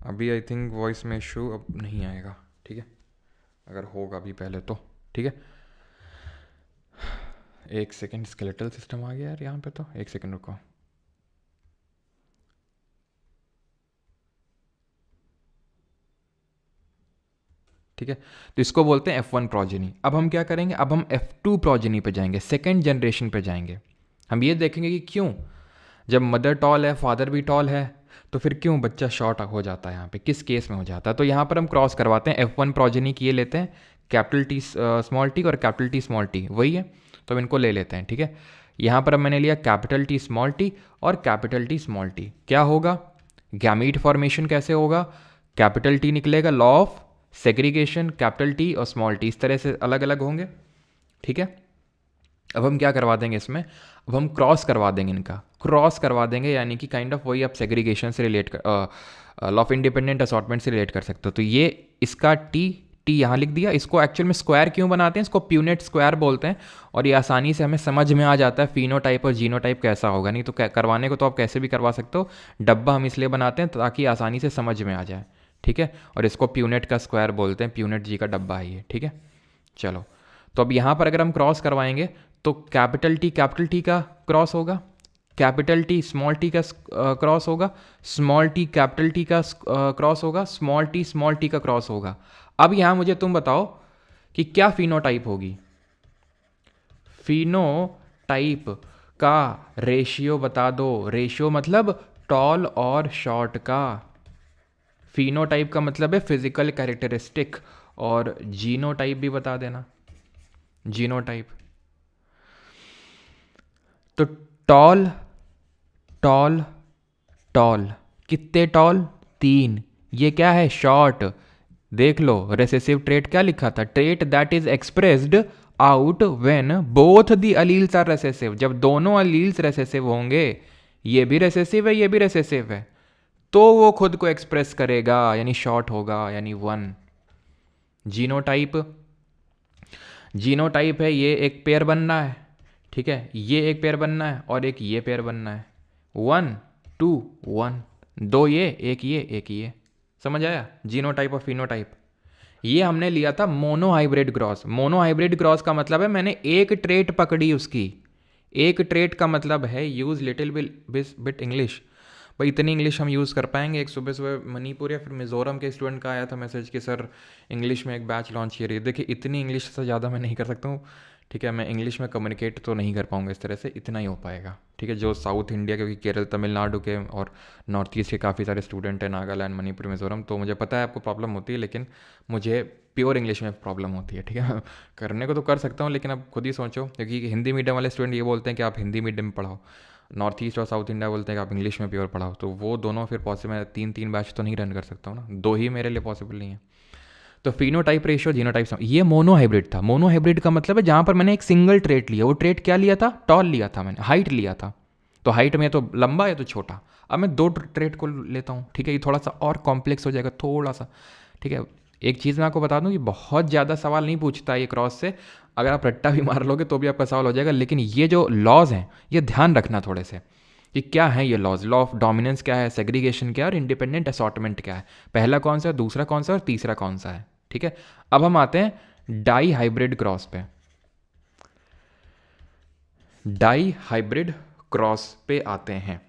अभी आई थिंक वॉइस में इशू अब नहीं आएगा, ठीक है? अगर होगा भी पहले तो, ठीक है? एक सेकेंड, स्केलेटल सिस्टम आ गया यार यहाँ पे, तो एक सेकेंड रुको। ठीक है, तो इसको बोलते हैं F1 प्रोजेनी। अब हम क्या करेंगे? अब हम F2 प्रोजेनी पे जाएंगे, सेकेंड जनरेशन पे जाएंगे, हम ये देखेंगे कि क्यों जब मदर टॉल है फादर भी टॉल है तो फिर क्यों बच्चा शॉर्ट हो जाता है, यहाँ पे किस केस में हो जाता है। तो यहाँ पर हम क्रॉस करवाते हैं, F1 प्रोजेनी की ये लेते हैं, कैपिटल टी स्मॉल टी और कैपिटल टी स्मॉल टी वही है, तो हम इनको ले लेते हैं। ठीक है, यहाँ पर अब मैंने लिया कैपिटल टी स्मॉल टी और कैपिटल टी स्मॉल टी। क्या होगा, गैमीट फॉर्मेशन कैसे होगा, कैपिटल टी निकलेगा, law of segregation, capital T और स्मॉल टी इस तरह से अलग अलग होंगे। ठीक है, अब हम क्या करवा देंगे इसमें, अब हम क्रॉस करवा देंगे, इनका क्रॉस करवा देंगे, यानी कि काइंड ऑफ वही आप सेग्रीगेशन से रिलेट कर, लॉ ऑफ इंडिपेंडेंट असॉर्टमेंट से रिलेट कर सकते हो। तो ये इसका टी यहाँ लिख दिया, इसको एक्चुअल में स्क्वायर क्यों बनाते हैं, इसको प्यूनेट स्क्वायर बोलते हैं, और ये आसानी से हमें समझ में आ जाता है फिनोटाइप और जीनोटाइप कैसा होगा। नहीं तो करवाने को तो आप कैसे भी करवा सकते हो, डब्बा हम इसलिए बनाते हैं ताकि आसानी से समझ में आ जाए। ठीक है, और इसको प्यूनेट का स्क्वायर बोलते हैं, प्यूनेट जी का डब्बा है ये। ठीक है, चलो तो अब यहाँ पर अगर हम क्रॉस करवाएंगे तो कैपिटल टी का क्रॉस होगा, कैपिटल टी स्मॉल टी का क्रॉस होगा, स्मॉल टी कैपिटल टी का क्रॉस होगा, स्मॉल टी का क्रॉस होगा। अब यहाँ मुझे तुम बताओ कि क्या फिनोटाइप होगी, फिनोटाइप का रेशियो बता दो, रेशियो मतलब टॉल और शॉर्ट का, फिनोटाइप का मतलब है फिजिकल कैरेक्टरिस्टिक, और जीनोटाइप भी बता देना, जीनोटाइप। तो टॉल टॉल टॉल, कितने टॉल, 3, ये क्या है शॉर्ट। देख लो रेसेसिव ट्रेट क्या लिखा था, trait that is expressed out when both the alleles are recessive, जब दोनों अलील्स रेसेसिव होंगे, ये भी रेसेसिव है ये भी रेसेसिव है, तो वो खुद को एक्सप्रेस करेगा यानी शॉर्ट होगा, यानी 1। जीनोटाइप, जीनोटाइप है ये एक पेयर बनना है, ठीक है, ये एक पेयर बनना है और एक ये पेयर बनना है, 1 2 1, 2 ये एक ये एक ये, समझ आया, जीनोटाइप और फिनोटाइप। ये हमने लिया था मोनोहाइब्रिड क्रॉस। मोनोहाइब्रिड क्रॉस का मतलब है मैंने एक ट्रेट पकड़ी उसकी, एक ट्रेट का मतलब है यूज़ लिटिल बिट इंग्लिश। भाई इतनी इंग्लिश हम यूज़ कर पाएंगे। एक सुबह सुबह मणिपुर या फिर मिज़ोरम के स्टूडेंट का आया था मैसेज कि सर इंग्लिश में एक बैच लॉन्च किया रही है। देखिए इतनी इंग्लिश से ज़्यादा मैं नहीं कर सकता हूँ, ठीक है, मैं इंग्लिश में कम्युनिकेट तो नहीं कर पाऊंगा इस तरह से, इतना ही हो पाएगा। ठीक है, जो साउथ इंडिया, क्योंकि केरल तमिलनाडु के और नॉर्थ ईस्ट के काफ़ी सारे स्टूडेंट हैं, नागालैंड मणिपुर मिज़ोरम, तो मुझे पता है आपको प्रॉब्लम होती है, लेकिन मुझे प्योर इंग्लिश में प्रॉब्लम होती है। ठीक है, करने को तो कर सकता हूँ लेकिन अब खुद ही सोचो, क्योंकि हिंदी मीडियम वाले स्टूडेंट ये बोलते हैं कि आप हिंदी मीडियम में पढ़ाओ, नॉर्थ ईस्ट और साउथ इंडिया बोलते हैं कि आप इंग्लिश में प्योर पढ़ाओ, तो वो दोनों फिर पॉसिबल, मैं 3 बैच तो नहीं रन कर सकता हूँ ना, 2 ही मेरे लिए पॉसिबल नहीं है। तो फिनोटाइप रेशियो जीनोटाइप, ये मोनोहाइब्रिड था। मोनोहाइब्रिड का मतलब है जहाँ पर मैंने एक सिंगल ट्रेट लिया, वो ट्रेट क्या लिया था, टॉल लिया था मैंने, हाइट लिया था, तो हाइट में तो लंबा है तो छोटा। अब मैं 2 ट्रेट को लेता हूँ, ठीक है, ये थोड़ा सा और कॉम्प्लेक्स हो जाएगा थोड़ा सा। ठीक है, एक चीज़ मैं आपको बता दूँ कि बहुत ज़्यादा सवाल नहीं पूछता ये क्रॉस से, अगर आप रट्टा भी मार लोगे तो भी आपका सवाल हो जाएगा, लेकिन ये जो लॉज हैं ये ध्यान रखना थोड़े से कि क्या है ये लॉज, लॉ ऑफ डोमिनेंस क्या है, सेग्रीगेशन क्या है और इंडिपेंडेंट असॉर्टमेंट क्या है, पहला कौन सा है, दूसरा कौन सा और तीसरा कौन सा है। ठीक है, अब हम आते हैं डाई हाइब्रिड क्रॉस पे, डाई हाइब्रिड क्रॉस पे आते हैं।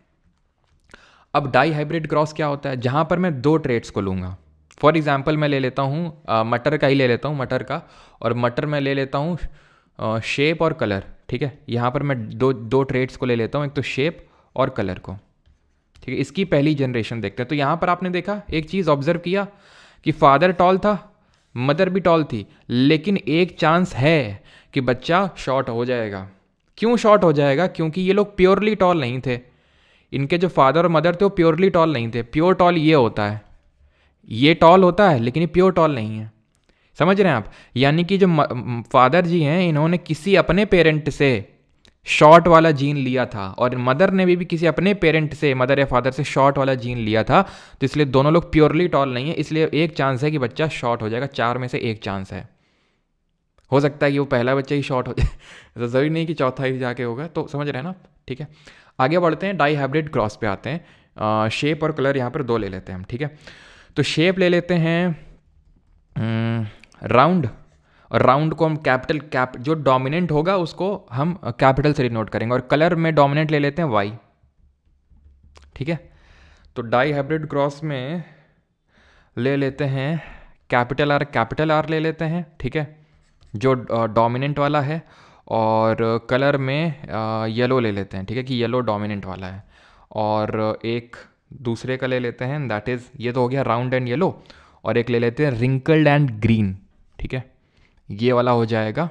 अब डाई हाइब्रिड क्रॉस क्या होता है, जहां पर मैं 2 ट्रेट्स को लूंगा, फॉर एग्जाम्पल मैं ले लेता हूँ मटर का ही ले लेता हूँ, मटर का, और मटर में ले लेता हूँ शेप और कलर। ठीक है, यहाँ पर मैं दो ट्रेट्स को ले लेता हूँ, एक तो शेप और कलर को। ठीक है, इसकी पहली जनरेशन देखते हैं। तो यहाँ पर आपने देखा, एक चीज़ ऑब्जर्व किया कि फादर टॉल था, मदर भी टॉल थी, लेकिन एक चांस है कि बच्चा शॉर्ट हो जाएगा। क्यों शॉर्ट हो जाएगा, क्योंकि ये लोग प्योरली टॉल नहीं थे, इनके जो फादर और मदर थे वो प्योरली टॉल नहीं थे। प्योर टॉल ये होता है, ये टॉल होता है लेकिन ये प्योर टॉल नहीं है, समझ रहे हैं आप। यानी कि जो फादर जी हैं इन्होंने किसी अपने पेरेंट से शॉर्ट वाला जीन लिया था, और मदर ने भी किसी अपने पेरेंट से, मदर या फादर से शॉर्ट वाला जीन लिया था, तो इसलिए दोनों लोग प्योरली टॉल नहीं है, इसलिए एक चांस है कि बच्चा शॉर्ट हो जाएगा, 4 में से 1 चांस है। हो सकता है कि वो पहला बच्चा ही शॉर्ट हो जाए, ज़रूरी नहीं कि चौथा ही जाके होगा, तो समझ रहे हैं ना। ठीक है, आगे बढ़ते हैं, डाई हाइब्रिड क्रॉस पे आते हैं। शेप और कलर यहाँ पर 2 ले लेते हैं हम। ठीक है, तो शेप ले लेते हैं राउंड, और राउंड को हम कैपिटल जो डोमिनेंट होगा उसको हम कैपिटल से डिनोट करेंगे, और कलर में डोमिनेंट ले लेते हैं वाई। ठीक है, तो डाई हाइब्रिड क्रॉस में ले लेते हैं कैपिटल आर ले लेते हैं, ठीक है, जो डोमिनेंट वाला है, और कलर में येलो ले लेते हैं, ठीक है, कि येलो डोमिनेंट वाला है। और एक दूसरे का ले लेते हैं, दैट इज़, ये तो हो गया राउंड एंड येलो। और एक ले लेते हैं रिंकल्ड एंड ग्रीन, ठीक है, ये वाला हो जाएगा।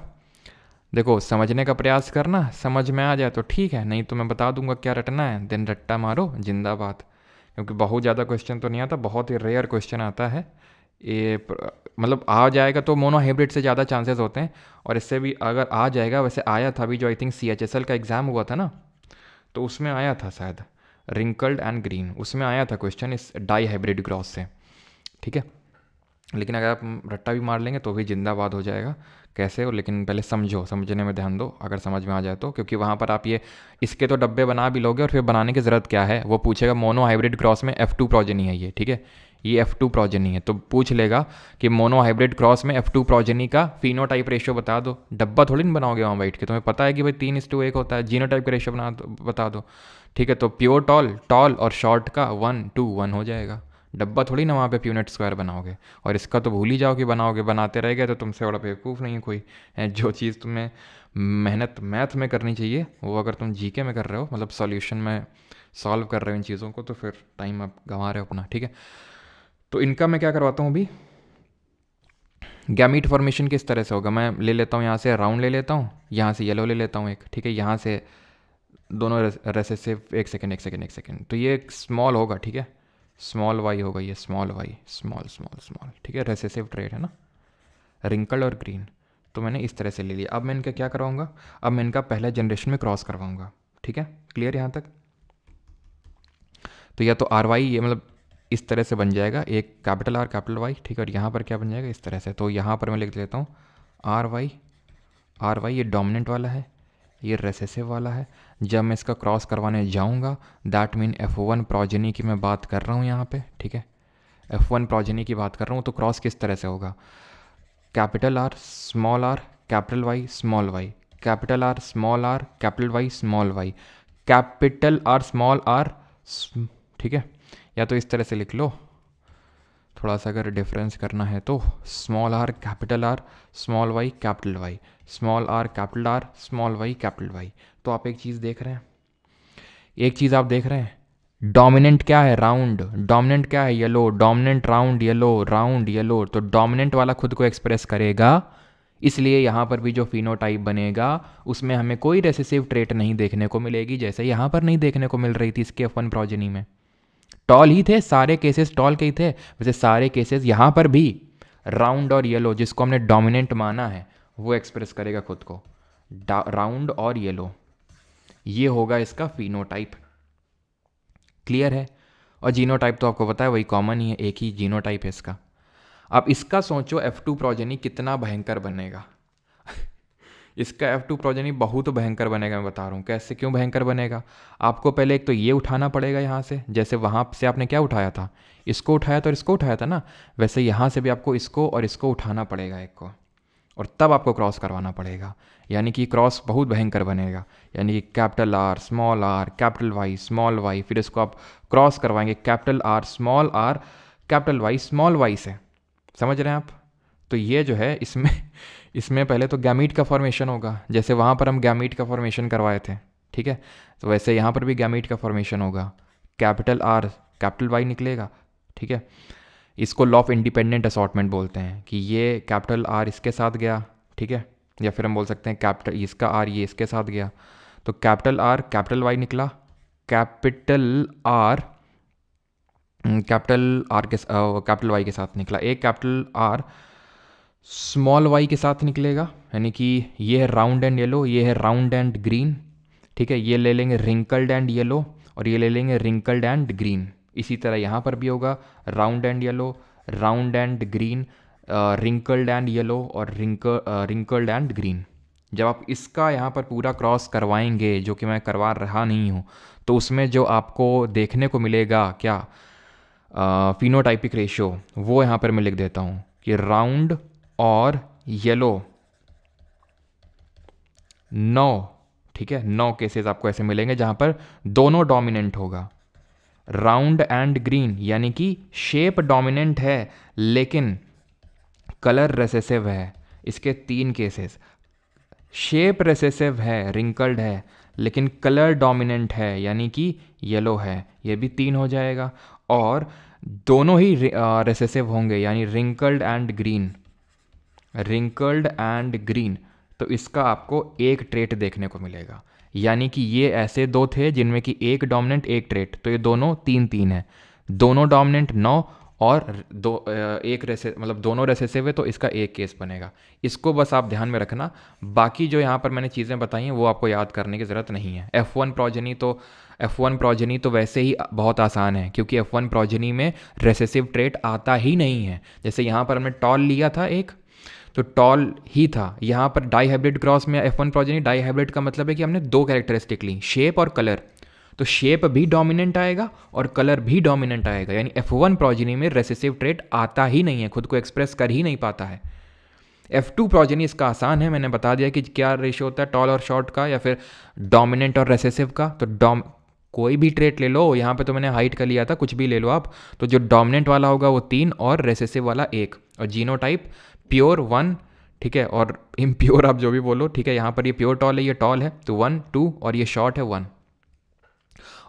देखो समझने का प्रयास करना, समझ में आ जाए तो ठीक है, नहीं तो मैं बता दूंगा क्या रटना है, देन रट्टा मारो जिंदाबाद। क्योंकि बहुत ज़्यादा क्वेश्चन तो नहीं आता, बहुत ही रेयर क्वेश्चन आता है ये, मतलब आ जाएगा तो मोनो हाइब्रिड से ज़्यादा चांसेस होते हैं। और इससे भी अगर आ जाएगा, वैसे आया था अभी जो आई थिंक CHSL का एग्ज़ाम हुआ था ना, तो उसमें आया था शायद रिंकल्ड एंड ग्रीन, उसमें आया था क्वेश्चन इस डाई हाइब्रिड क्रॉस से, ठीक है। लेकिन अगर आप रट्टा भी मार लेंगे तो भी जिंदाबाद हो जाएगा। कैसे हो, लेकिन पहले समझो, समझने में ध्यान दो अगर समझ में आ जाए तो, क्योंकि वहाँ पर आप ये इसके तो डब्बे बना भी लोगे और फिर बनाने की ज़रूरत क्या है, वो पूछेगा मोनो हाइब्रिड क्रॉस में F2 प्रोजेनी है ये, ठीक है, ये F2 प्रोजेनी है, तो पूछ लेगा कि मोनो हाइब्रिड क्रॉस में F2 प्रोजेनी का फिनोटाइप रेशियो बता दो। डब्बा थोड़ी नहीं बनाओगे वहाँ बैठ के, तुम्हें पता है कि भाई 3:1 होता है। जीनोटाइप का रेशियो बता दो, ठीक है, तो प्योर टॉल, टॉल और शॉर्ट का 1:1 हो जाएगा। डब्बा थोड़ी ना वहाँ पे प्यूनेट स्क्वायर बनाओगे। और इसका तो भूल ही जाओ कि बनाओगे, बनाते रह गए तो तुमसे बड़ा बेवकूफ़ नहीं है कोई। जो चीज़ तुम्हें मेहनत मैथ में करनी चाहिए, वो अगर तुम जीके में कर रहे हो, मतलब सॉल्यूशन में सॉल्व कर रहे हो इन चीज़ों को, तो फिर टाइम आप गंवा रहे हो अपना, ठीक है। तो इनका मैं क्या करवाता हूँ अभी, गैमीट फॉर्मेशन किस तरह से होगा, मैं ले लेता हूँ यहाँ से राउंड ले लेता हूँ, यहाँ से येलो ले लेता हूँ एक, ठीक है, यहाँ से दोनों रेसेसिव, एक सेकेंड, तो ये स्मॉल होगा, ठीक है, स्मॉल वाई होगा ये, स्मॉल वाई, स्मॉल, ठीक है, रेसेसिव ट्रेड है ना, रिंकल और ग्रीन। तो मैंने इस तरह से ले लिया। अब मैं इनका क्या करवाऊंगा, अब मैं इनका पहले जनरेशन में क्रॉस करवाऊंगा, ठीक है, क्लियर यहाँ तक। तो या तो आर वाई, ये मतलब इस तरह से बन जाएगा, एक कैपिटल आर कैपिटल वाई, ठीक है, और यहाँ पर क्या बन जाएगा इस तरह से। तो यहाँ पर मैं लिख लेता हूँ आर वाई ये डोमिनेंट वाला है, ये रेसेसिव वाला है। जब मैं इसका क्रॉस करवाने जाऊंगा, दैट मीन F1 प्रोजेनी की मैं बात कर रहा हूँ यहाँ पे, ठीक है, F1 प्रोजेनी की बात कर रहा हूँ। तो क्रॉस किस तरह से होगा, capital R capital Y small Y, capital R small R capital Y small Y, capital R small R, ठीक है। या तो इस तरह से लिख लो, थोड़ा सा अगर डिफरेंस करना है तो small R capital R small Y capital Y, small R capital R small Y capital Y. तो आप एक चीज़ देख रहे हैं, एक चीज़ आप देख रहे हैं, डोमिनेंट क्या है, राउंड, डोमिनेंट क्या है, yellow, dominant round yellow, round yellow. तो डोमिनेंट वाला खुद को एक्सप्रेस करेगा, इसलिए यहाँ पर भी जो फिनोटाइप बनेगा उसमें हमें कोई रेसेसिव ट्रेट नहीं देखने को मिलेगी, जैसे यहाँ पर नहीं देखने को मिल रही थी इसके F1 प्रोजेनी में। टॉल ही थे सारे केसेस, टॉल के ही थे, वैसे सारे केसेस यहाँ पर भी राउंड और येलो, जिसको हमने डोमिनेंट माना है, वो एक्सप्रेस करेगा खुद को, राउंड और येलो, ये होगा इसका फिनोटाइप। क्लियर है। और जीनोटाइप तो आपको पता है वही कॉमन ही है, एक ही जीनोटाइप है इसका। अब इसका सोचो F2 प्रोजेनी कितना भयंकर बनेगा। इसका F2 प्रोजेनी बहुत भयंकर बनेगा, मैं बता रहा हूँ कैसे, क्यों भयंकर बनेगा। आपको पहले एक तो ये उठाना पड़ेगा यहाँ से, जैसे वहाँ से आपने क्या उठाया था, इसको उठाया था और इसको उठाया था ना, वैसे यहाँ से भी आपको इसको और इसको उठाना पड़ेगा एक को, और तब आपको क्रॉस करवाना पड़ेगा। यानी कि क्रॉस बहुत भयंकर बनेगा, यानी कि capital R capital Y small Y, फिर इसको आप क्रॉस करवाएंगे capital R capital Y small Y से, समझ रहे हैं आप। तो ये जो है इसमें पहले तो गैमीट का फॉर्मेशन होगा, जैसे वहाँ पर हम गैमीट का फॉर्मेशन करवाए थे, ठीक है, तो वैसे यहाँ पर भी गैमीट का फॉर्मेशन होगा, कैपिटल आर कैपिटल वाई निकलेगा, ठीक है। इसको लॉ ऑफ इंडिपेंडेंट असॉर्टमेंट बोलते हैं, कि ये कैपिटल आर इसके साथ गया, ठीक है, या फिर हम बोल सकते हैं कैपिटल इसका आर ये इसके साथ गया, तो कैपिटल आर कैपिटल वाई निकला, कैपिटल आर कैपिटल वाई के साथ निकला, एक कैपिटल आर स्मॉल वाई के साथ निकलेगा, यानी कि ये है राउंड एंड येलो, ये है राउंड एंड ग्रीन, ठीक है, ये ले लेंगे रिंकल्ड एंड येलो और ये ले लेंगे रिंकल्ड एंड ग्रीन। इसी तरह यहाँ पर भी होगा round and yellow, round and green, wrinkled and yellow और रिंकल्ड एंड ग्रीन। जब आप इसका यहाँ पर पूरा क्रॉस करवाएंगे, जो कि मैं करवा रहा नहीं हूँ, तो उसमें जो आपको देखने को मिलेगा क्या, फिनोटाइपिक रेशियो, वो यहाँ पर मैं लिख देता हूँ कि राउंड और येलो 9, ठीक है, 9 केसेस आपको ऐसे मिलेंगे जहाँ पर दोनों डोमिनेंट होगा। राउंड एंड ग्रीन यानी कि शेप डोमिनेंट है लेकिन कलर रेसेसिव है, इसके 3 केसेस, शेप रेसेसिव है, रिंकल्ड है, लेकिन कलर डोमिनेंट है यानी कि येलो है, ये भी 3 हो जाएगा। और दोनों ही रेसेसिव होंगे यानी wrinkled and green, wrinkled and green, तो इसका आपको एक ट्रेट देखने को मिलेगा। यानी कि ये ऐसे दो थे जिनमें कि एक डोमिनेंट एक ट्रेट, तो ये दोनों 3-3 है, दोनों डोमिनेंट 9 और एक मतलब दोनों रेसेसिव है, तो इसका एक केस बनेगा। इसको बस आप ध्यान में रखना। बाकी जो यहाँ पर मैंने चीज़ें बताई हैं वो आपको याद करने की ज़रूरत नहीं है। F1 प्रोजेनी तो वैसे ही बहुत आसान है, क्योंकि F1 प्रोजेनी में रेसेसिव ट्रेट आता ही नहीं है। जैसे यहाँ पर हमने टॉल लिया था एक, तो टॉल ही था। यहाँ पर डाई हाइब्रिड क्रॉस में F1 प्रोजेनी, डाई हाइब्रिड का मतलब है कि हमने दो कैरेक्टरिस्टिक ली, शेप और कलर, तो शेप भी डोमिनेंट आएगा और कलर भी डोमिनेंट आएगा, यानी F1 प्रोजेनी में रेसेसिव ट्रेट आता ही नहीं है, खुद को एक्सप्रेस कर ही नहीं पाता है। F2 प्रोजेनी इसका आसान है, मैंने बता दिया कि क्या रेशियो होता है टॉल और शॉर्ट का, या फिर डोमिनेंट और रेसेसिव का। तो कोई भी ट्रेट ले लो, यहाँ पे तो मैंने हाइट का लिया था, कुछ भी ले लो आप, तो जो डोमिनेंट वाला होगा वो 3 और रेसेसिव वाला 1, और जीनोटाइप प्योर 1, ठीक है, और इम्प्योर आप जो भी बोलो, ठीक है। यहाँ पर ये प्योर टॉल है, ये टॉल है, तो 1 2, और ये शॉर्ट है 1।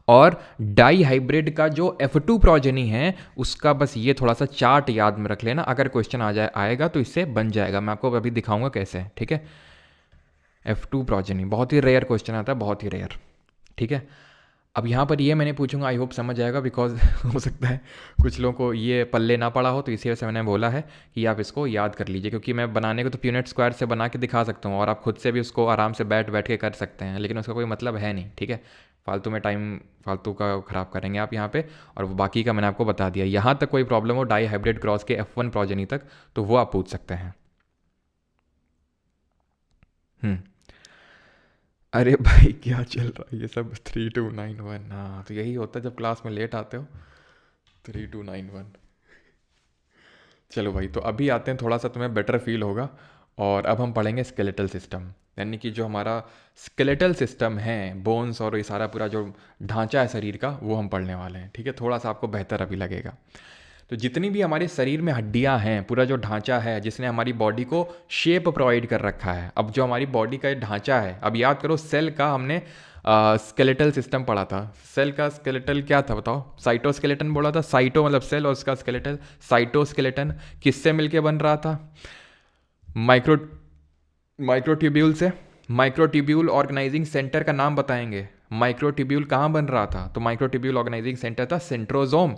और डाई हाइब्रिड का जो F2 प्रोजेनी है उसका बस ये थोड़ा सा चार्ट याद में रख लेना, अगर क्वेश्चन आएगा तो इससे बन जाएगा। मैं आपको अभी दिखाऊंगा कैसे, ठीक है। F2 प्रोजेनी बहुत ही रेयर क्वेश्चन आता है, बहुत ही रेयर, ठीक है। अब यहाँ पर ये मैंने पूछूंगा, आई होप समझ आएगा, बिकॉज हो सकता है कुछ लोगों को ये पल्ले ना पड़ा हो, तो इसी वजह से मैंने बोला है कि आप इसको याद कर लीजिए, क्योंकि मैं बनाने को तो प्यूनेट स्क्वायर से बना के दिखा सकता हूँ और आप खुद से भी उसको आराम से बैठ के कर सकते हैं, लेकिन उसका कोई मतलब है नहीं, ठीक है। फालतू में टाइम फालतू का ख़राब करेंगे आप यहाँ पे। और वो बाकी का मैंने आपको बता दिया। यहाँ तक कोई प्रॉब्लम हो डाई हाइब्रिड क्रॉस के F1 प्रोजेनी तक, तो वो आप पूछ सकते हैं। अरे भाई क्या चल रहा है ये सब, 3291, हाँ तो यही होता है जब क्लास में लेट आते हो, 3291। चलो भाई, तो अभी आते हैं, थोड़ा सा तुम्हें बेटर फील होगा। और अब हम पढ़ेंगे स्केलेटल सिस्टम, यानी कि जो हमारा स्केलेटल सिस्टम है, बोन्स और ये सारा पूरा जो ढांचा है शरीर का, वो हम पढ़ने वाले हैं, ठीक है। थोड़ा सा आपको बेहतर अभी लगेगा। तो जितनी भी हमारे शरीर में हड्डियां हैं, पूरा जो ढांचा है जिसने हमारी बॉडी को शेप प्रोवाइड कर रखा है, अब जो हमारी बॉडी का ढांचा है, अब याद करो सेल का हमने स्केलेटल सिस्टम पढ़ा था। सेल का स्केलेटल क्या था बताओ? साइटोस्केलेटन बोला था, साइटो मतलब सेल और उसका स्केलेटल साइटोस्केलेटन किससे मिलके बन रहा था? माइक्रोट्यूब्यूल से। माइक्रोट्यूब्यूल ऑर्गेनाइजिंग सेंटर का नाम बताएंगे। माइक्रोट्यूब्यूल कहाँ बन रहा था? तो माइक्रोट्यूब्यूल ऑर्गेनाइजिंग सेंटर था सेंट्रोजोम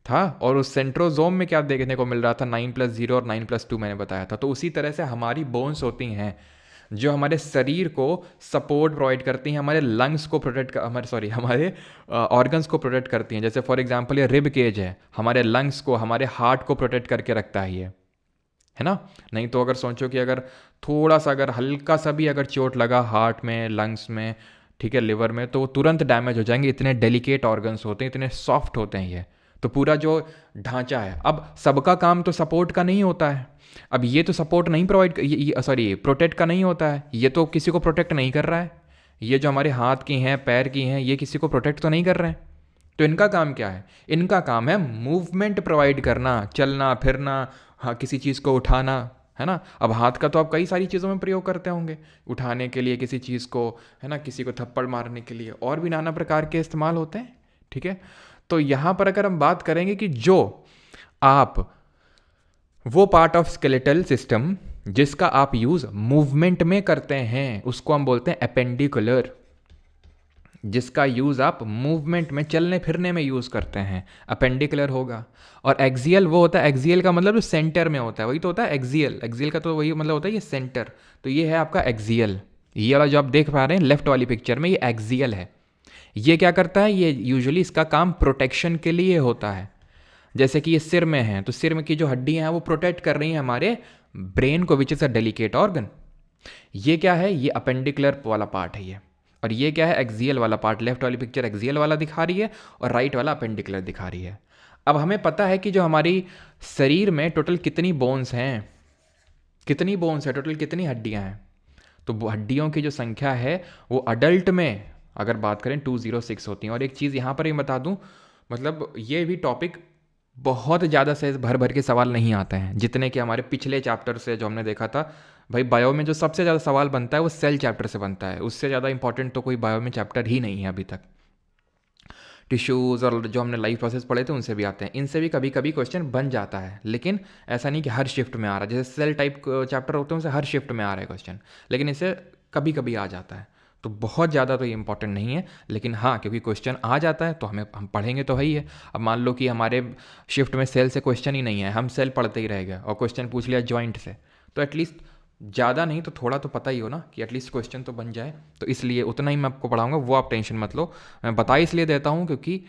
था, और उस सेंट्रोजोम में क्या देखने को मिल रहा था? 9+0 और 9+2 मैंने बताया था। तो उसी तरह से हमारी बोन्स होती हैं जो हमारे शरीर को सपोर्ट प्रोवाइड करती हैं, हमारे लंग्स को प्रोटेक्ट हमारे ऑर्गन्स को प्रोटेक्ट करती हैं। जैसे फॉर एग्जांपल ये रिब केज है, हमारे लंग्स को, हमारे हार्ट को प्रोटेक्ट करके रखता है ये, है ना। नहीं तो अगर सोचो कि अगर थोड़ा सा, अगर हल्का सा भी अगर चोट लगा हार्ट में, लंग्स में, ठीक है, लिवर में, तो वो तुरंत डैमेज हो जाएंगे। इतने डेलिकेट ऑर्गन्स होते हैं, इतने सॉफ्ट होते हैं ये। तो पूरा जो ढांचा है, अब सबका काम तो सपोर्ट का नहीं होता है। अब ये तो सपोर्ट नहीं प्रोटेक्ट का नहीं होता है, ये तो किसी को प्रोटेक्ट नहीं कर रहा है। ये जो हमारे हाथ की हैं, पैर की हैं, ये किसी को प्रोटेक्ट तो नहीं कर रहे हैं। तो इनका काम क्या है? इनका काम है मूवमेंट प्रोवाइड करना, चलना फिरना, हाँ, किसी चीज़ को उठाना, है ना। अब हाथ का तो आप कई सारी चीज़ों में प्रयोग करते होंगे, उठाने के लिए किसी चीज़ को, है ना, किसी को थप्पड़ मारने के लिए, और भी नाना प्रकार के इस्तेमाल होते हैं, ठीक है। तो यहाँ पर अगर हम बात करेंगे कि जो आप वो पार्ट ऑफ स्केलेटल सिस्टम जिसका आप यूज़ मूवमेंट में करते हैं, उसको हम बोलते हैं एपेंडिकुलर। जिसका यूज़ आप मूवमेंट में, चलने फिरने में यूज़ करते हैं, अपेंडिकुलर होगा। और एक्सियल वो होता है, एक्सियल का मतलब जो सेंटर में होता है वही तो होता है एक्सियल। एक्सियल का तो वही मतलब होता है ये सेंटर। तो ये है आपका एक्सियल, ये वाला जो आप देख पा रहे हैं लेफ्ट वाली पिक्चर में, ये एक्सियल है। ये क्या करता है? ये यूजुअली इसका काम प्रोटेक्शन के लिए होता है। जैसे कि ये सिर में है, तो सिर में की जो हड्डियां हैं वो प्रोटेक्ट कर रही हैं हमारे ब्रेन को, which is a delicate organ. ये क्या है? ये अपेंडिकुलर वाला पार्ट है ये। और ये क्या है? एक्सियल वाला पार्ट। लेफ्ट वाली पिक्चर एक्सियल वाला दिखा रही है और राइट वाला अपेंडिकुलर दिखा रही है। अब हमें पता है कि जो हमारी शरीर में टोटल कितनी बोन्स हैं, कितनी बोन्स है टोटल, कितनी हड्डियां हैं। तो हड्डियों की जो संख्या है वो अडल्ट में अगर बात करें 206 होती हैं। और एक चीज़ यहाँ पर ही बता दूँ, मतलब ये भी टॉपिक बहुत ज़्यादा से भर भर के सवाल नहीं आते हैं जितने कि हमारे पिछले चैप्टर से जो हमने देखा था। भाई बायो में जो सबसे ज़्यादा सवाल बनता है वो सेल चैप्टर से बनता है, उससे ज़्यादा इंपॉर्टेंट तो कोई बायो में चैप्टर ही नहीं है अभी तक। टिश्यूज़ और जो हमने लाइफ प्रोसेस पढ़े थे उनसे भी आते हैं, इनसे भी कभी कभी क्वेश्चन बन जाता है, लेकिन ऐसा नहीं कि हर शिफ्ट में आ रहा है। जैसे सेल टाइप चैप्टर होते हैं उनसे हर शिफ्ट में आ रहा है क्वेश्चन, लेकिन इससे कभी कभी आ जाता है। तो बहुत ज़्यादा तो ये इंपॉर्टेंट नहीं है, लेकिन हाँ क्योंकि क्वेश्चन आ जाता है तो हम पढ़ेंगे तो है ही है। अब मान लो कि हमारे शिफ्ट में सेल से क्वेश्चन ही नहीं है, हम सेल पढ़ते ही रह गए और क्वेश्चन पूछ लिया जॉइंट से, तो एटलीस्ट ज़्यादा नहीं तो थोड़ा तो पता ही हो ना कि एटलीस्ट क्वेश्चन तो बन जाए। तो इसलिए उतना ही मैं आपको पढ़ाऊंगा, वो आप टेंशन मत लो। मैं बता इसलिए देता हूँ क्योंकि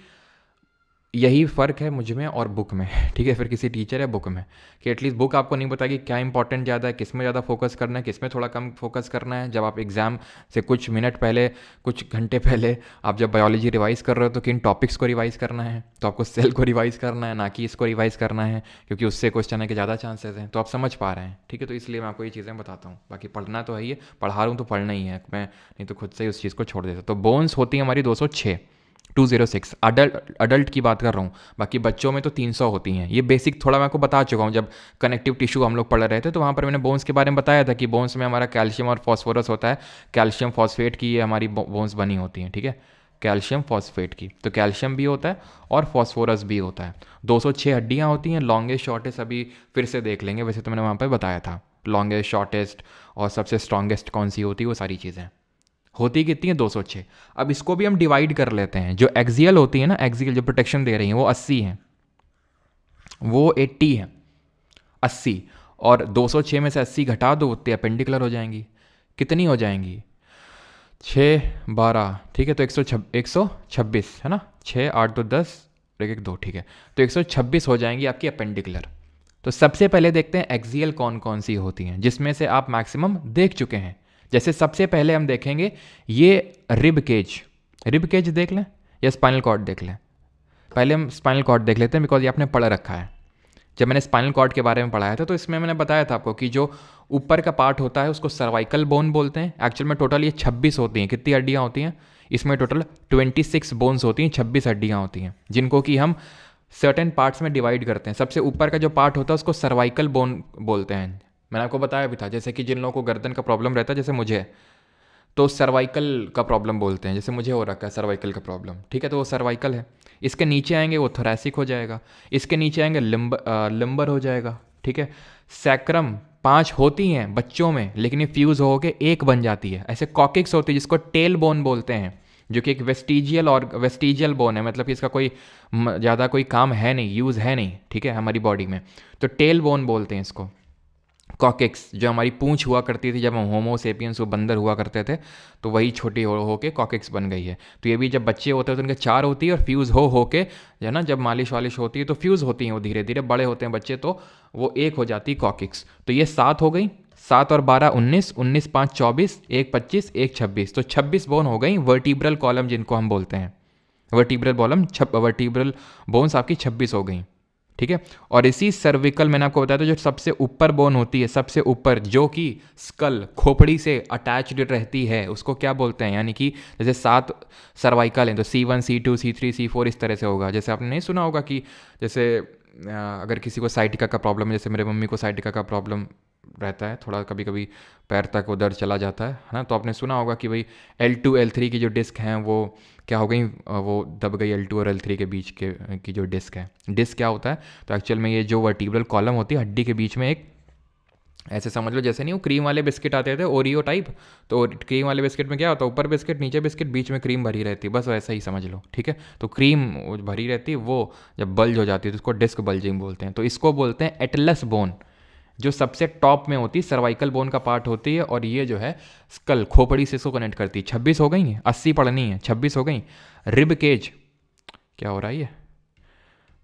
यही फ़र्क है मुझ में और बुक में, ठीक है, फिर किसी टीचर या बुक में, कि एटलीस्ट बुक आपको नहीं बताएगी क्या इंपॉर्टेंट ज़्यादा है, किस में ज़्यादा फोकस करना है, किस में थोड़ा कम फोकस करना है। जब आप एग्ज़ाम से कुछ मिनट पहले, कुछ घंटे पहले आप जब बायोलॉजी रिवाइज़ कर रहे हो तो किन टॉपिक्स को रिवाइज़ करना है, तो आपको सेल को रिवाइज़ करना है, ना कि इसको रिवाइज़ करना है, क्योंकि उससे क्वेश्चन है कि ज़्यादा चांसेस हैं। तो आप समझ पा रहे हैं, ठीक है। तो इसलिए मैं आपको ये चीज़ें बताता हूँ, बाकी पढ़ना तो है ही है, पढ़ा रहा हूँ तो पढ़ना ही है मैं, नहीं तो खुद से ही उस चीज़ को छोड़ देता। तो बोन्स होती है हमारी 206 अडल्ट की बात कर रहा हूँ, बाकी बच्चों में तो 300 होती हैं। ये बेसिक थोड़ा मैं आपको बता चुका हूँ, जब कनेक्टिव टिश्यू हम लोग पढ़ रहे थे तो वहाँ पर मैंने बोन्स के बारे में बताया था कि बोन्स में हमारा कैल्शियम और फॉस्फोरस होता है, कैल्शियम फॉस्फेट की ये हमारी बोन्स बनी होती हैं, ठीक है, कैल्शियम फॉस्फेट की। तो कैल्शियम भी होता है और फॉस्फोरस भी होता है। 206 हड्डियाँ होती हैं, लॉन्गेस्ट शॉर्टेस्ट अभी फिर से देख लेंगे, वैसे तो मैंने वहाँ पर बताया था लॉन्गेस्ट शॉर्टेस्ट और सबसे स्ट्रॉन्गेस्ट कौन सी होती है, वो सारी चीज़ें होती कितनी है 206। अब इसको भी हम डिवाइड कर लेते हैं, जो एक्सियल होती है ना, एक्सियल जो प्रोटेक्शन दे रही है वो 80 है, वो 80 है, 80, और 206 में से 80 घटा दो उतनी अपेंडिकुलर हो जाएंगी। कितनी हो जाएंगी? 6 12, ठीक है, तो 126 है ना, 6 8 2 10 1 1 2, ठीक है, तो 126 हो जाएंगी आपकी अपेंडिकुलर। तो सबसे पहले देखते हैं एक्सियल कौन कौन सी होती हैं, जिसमें से आप मैक्सिमम देख चुके हैं। जैसे सबसे पहले हम देखेंगे ये रिब केज देख लें या स्पाइनल कॉर्ड देख लें। पहले हम स्पाइनल कॉर्ड देख लेते हैं, बिकॉज ये आपने पढ़ रखा है। जब मैंने स्पाइनल कॉर्ड के बारे में पढ़ाया था तो इसमें मैंने बताया था आपको कि जो ऊपर का पार्ट होता है उसको सर्वाइकल बोन बोलते हैं। एक्चुअल में टोटल ये 26 होती हैं। कितनी हड्डियाँ होती हैं इसमें? टोटल 26 बोन्स होती हैं, 26 हड्डियाँ होती हैं, जिनको कि हम सर्टेन पार्ट्स में डिवाइड करते हैं। सबसे ऊपर का जो पार्ट होता है उसको सर्वाइकल बोन बोलते हैं। मैंने आपको बताया भी था, जैसे कि जिन लोगों को गर्दन का प्रॉब्लम रहता है, जैसे मुझे, तो सर्वाइकल का प्रॉब्लम बोलते हैं। जैसे मुझे हो रखा है सर्वाइकल का प्रॉब्लम, ठीक है, तो वो सर्वाइकल है। इसके नीचे आएंगे वो थोरैसिक हो जाएगा, इसके नीचे आएंगे लिम्बर हो जाएगा, ठीक है। सैक्रम 5 होती हैं बच्चों में, लेकिन ये फ्यूज़ होकर एक बन जाती है। ऐसे कॉकिक्स होती है जिसको टेल बोन बोलते हैं, जो कि एक वेस्टिजियल बोन है, मतलब कि इसका कोई ज़्यादा कोई काम है नहीं, यूज़ है नहीं, ठीक है, हमारी बॉडी में। तो टेल बोन बोलते हैं इसको। कॉकेक्स जो हमारी पूंछ हुआ करती थी जब हम होमो सेपियंस वो बंदर हुआ करते थे, तो वही छोटी हो के कॉकेक्स बन गई है। तो ये भी जब बच्चे होते हैं तो उनके 4 होती है, और फ्यूज़ हो के जो है ना, जब मालिश वालिश होती है तो फ्यूज़ होती हैं वो धीरे धीरे, बड़े होते हैं बच्चे तो वो एक हो जाती है कॉकेक्स। तो ये 7 हो गई, 7 और 12 19, 19 5 24, 1 25, 1 26, तो 26 बोन हो गई वर्टिब्रल कॉलम जिनको हम बोलते हैं। वर्टिब्रल बोन्स आपकी 26 हो गई, ठीक है। और इसी सर्विकल मैंने आपको बताया था, जो सबसे ऊपर बोन होती है, सबसे ऊपर, जो कि स्कल खोपड़ी से अटैच्ड रहती है, उसको क्या बोलते हैं? यानी कि जैसे 7 सर्वाइकल हैं तो C1 C2 C3 C4 इस तरह से होगा। जैसे आपने नहीं सुना होगा कि जैसे अगर किसी को साइटिका का प्रॉब्लम है, जैसे मेरे मम्मी को साइटिका का प्रॉब्लम रहता है, थोड़ा कभी कभी पैर तक वो दर्द चला जाता है ना, तो आपने सुना होगा कि भाई L2 L3 की जो डिस्क हैं वो क्या हो गई, वो दब गई L2 और L3 के बीच के की जो डिस्क है। डिस्क क्या होता है? तो एक्चुअल में ये जो वर्टिब्रल कॉलम होती है हड्डी के बीच में, एक ऐसे समझ लो जैसे नहीं वो क्रीम वाले बिस्किट आते थे ओरियो टाइप, तो क्रीम वाले बिस्किट में क्या होता है, ऊपर बिस्किट नीचे बिस्किट, बीच में क्रीम भरी रहती है, बस वैसा ही समझ लो, ठीक है। तो क्रीम भरी रहती है, वो जब बल्ज हो जाती है तो उसको डिस्क बल्जिंग बोलते हैं। तो इसको बोलते हैं एटलस बोन, जो सबसे टॉप में होती है, सर्वाइकल बोन का पार्ट होती है, और ये जो है स्कल खोपड़ी से इसको कनेक्ट करती है। 26 हो गई, 80 पढ़नी है, 26 हो गई। रिब केज, क्या हो रहा है ये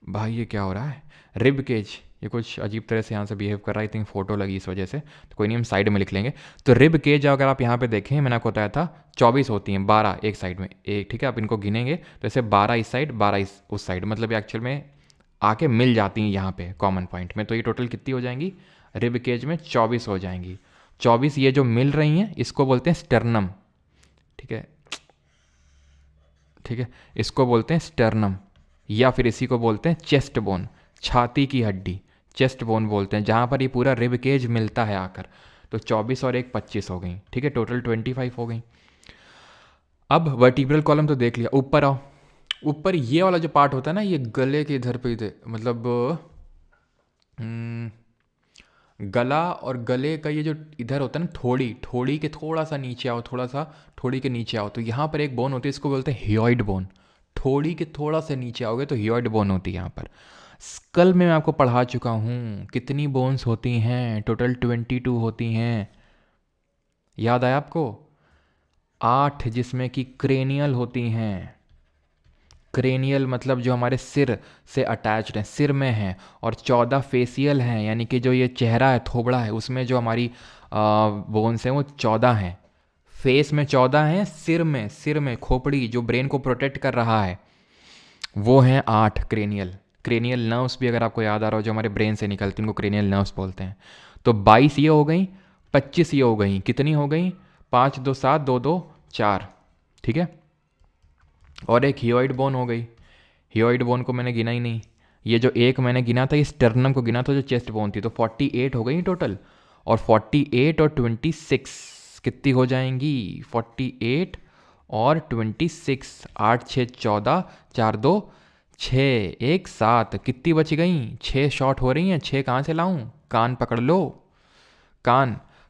भाई, ये क्या हो रहा है? रिब केज ये कुछ अजीब तरह से यहाँ से बिहेव कर रहा है, आई थिंक फोटो लगी इस वजह से, तो कोई नहीं, हम साइड में लिख लेंगे। तो रिब केज अगर आप यहाँ पे देखें, मैंने आपको बताया था 24 होती हैं, 12 एक साइड में, एक, ठीक है, आप इनको गिनेंगे तो ऐसे 12 इस साइड 12 उस साइड, मतलब एक्चुअल में आके मिल जाती हैं यहाँ पे कॉमन पॉइंट में। तो ये टोटल कितनी हो जाएंगी रिब केज में? 24 हो जाएंगी। 24 ये जो मिल रही हैं इसको बोलते हैं स्टर्नम, ठीक है, ठीक है, इसको बोलते हैं स्टर्नम, या फिर इसी को बोलते हैं चेस्ट बोन। छाती की हड्डी, चेस्ट बोन बोलते हैं, जहाँ पर ये पूरा रिब केज मिलता है आकर। तो 24 और एक 25 हो गई, ठीक है, टोटल 25 हो गई। अब वर्टिब्रल कॉलम तो देख लिया, ऊपर आओ। ऊपर ये वाला जो पार्ट होता है ना, ये गले के इधर पे इधर, मतलब गला और गले का ये जो इधर होता है ना, थोड़ी के थोड़ा सा नीचे आओ, थोड़ा सा थोड़ी के नीचे आओ, तो यहाँ पर एक बोन होती है, इसको बोलते हैं हियोइड बोन। थोड़ी के थोड़ा सा नीचे आओगे तो हियोइड बोन होती है यहाँ पर। स्कल में मैं आपको पढ़ा चुका हूँ कितनी बोन्स होती हैं, टोटल 22 होती हैं, याद आया आपको? 8 जिसमें कि क्रेनियल होती हैं। क्रेनियल मतलब जो हमारे सिर से अटैच्ड है, सिर में है, और 14 फेसियल हैं, यानी कि जो ये चेहरा है, थोबड़ा है, उसमें जो हमारी बोन्स हैं वो 14 हैं। फेस में 14 हैं, सिर में खोपड़ी जो ब्रेन को प्रोटेक्ट कर रहा है वो हैं 8 क्रेनियल। क्रेनियल नर्व्स भी अगर आपको याद आ रहा हो जो हमारे ब्रेन से निकलती हैं उनको क्रेनियल नर्व्स बोलते हैं। तो 22 ये हो गई, 25 ये हो गई, कितनी हो गई? 5 2 7 2 2 4, ठीक है। और एक हियोइड बोन हो गई। हियोइड बोन को मैंने गिना ही नहीं, ये जो एक मैंने गिना था ये स्टर्नम को गिना था जो चेस्ट बोन थी, तो 48 हो गई टोटल। और 48 और 26 कितनी हो जाएंगी? 48 और 26, 8 6 14, 4 2 6, 1 7, कितनी बच गई? 6 शॉर्ट हो रही हैं, 6 कहाँ से लाऊं? कान पकड़ लो,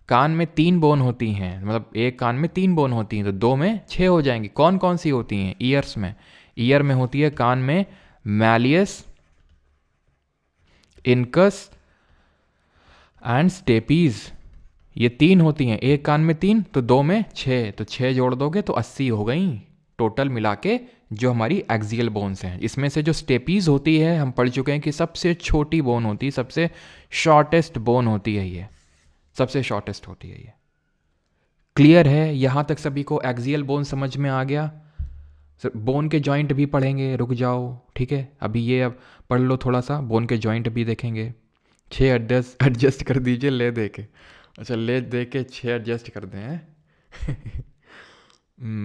कान में 3 बोन होती हैं, मतलब एक कान में 3 बोन होती हैं, तो 2 में 6 हो जाएंगी। कौन कौन सी होती हैं? ईयर में होती है कान में मैलियस, इनकस एंड स्टेपीज, ये 3 होती हैं। एक कान में 3 तो 2 में 6, तो 6 जोड़ दोगे तो 80 हो गई टोटल मिला के जो हमारी एक्सियल बोन्स हैं। इसमें से जो स्टेपीज होती है हम पढ़ चुके हैं कि सबसे छोटी बोन होती है, सबसे शॉर्टेस्ट बोन होती है, ये सबसे शॉर्टेस्ट होती है ये। क्लियर है यहाँ तक सभी को? एक्सियल बोन समझ में आ गया? बोन के जॉइंट भी पढ़ेंगे, रुक जाओ, ठीक है, अभी ये अब पढ़ लो थोड़ा सा, बोन के जॉइंट भी देखेंगे। 6 एडजस्ट कर दीजिए ले दे के, अच्छा ले दे के 6 एडजस्ट कर दें हैं।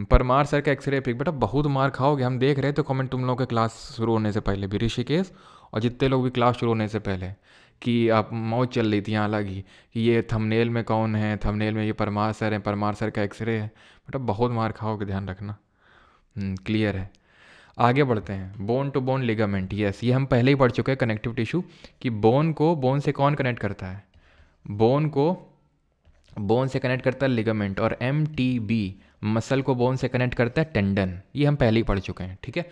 परमार सर का एक्सरे पिक, बेटा बहुत मार खाओगे, हम देख रहे थे कमेंट तुम लोगों के क्लास शुरू होने से पहले भी, ऋषिकेश और जितने लोग भी क्लास शुरू होने से पहले, कि आप मौज चल रही थी यहाँ लगी कि ये थंबनेल में कौन है, थंबनेल में ये परमार सर है, परमार सर का एक्सरे है। बेटा बहुत मार खाओगे, ध्यान रखना। क्लियर है, आगे बढ़ते हैं। Bone to bone ligament, yes ये हम पहले ही पढ़ चुके हैं, कनेक्टिव टिश्यू, कि बोन को बोन से कौन कनेक्ट करता है? बोन को बोन से कनेक्ट करता है लिगामेंट, और MTB मसल को बोन से कनेक्ट करता है टेंडन, ये हम पहले ही पढ़ चुके हैं, ठीक है।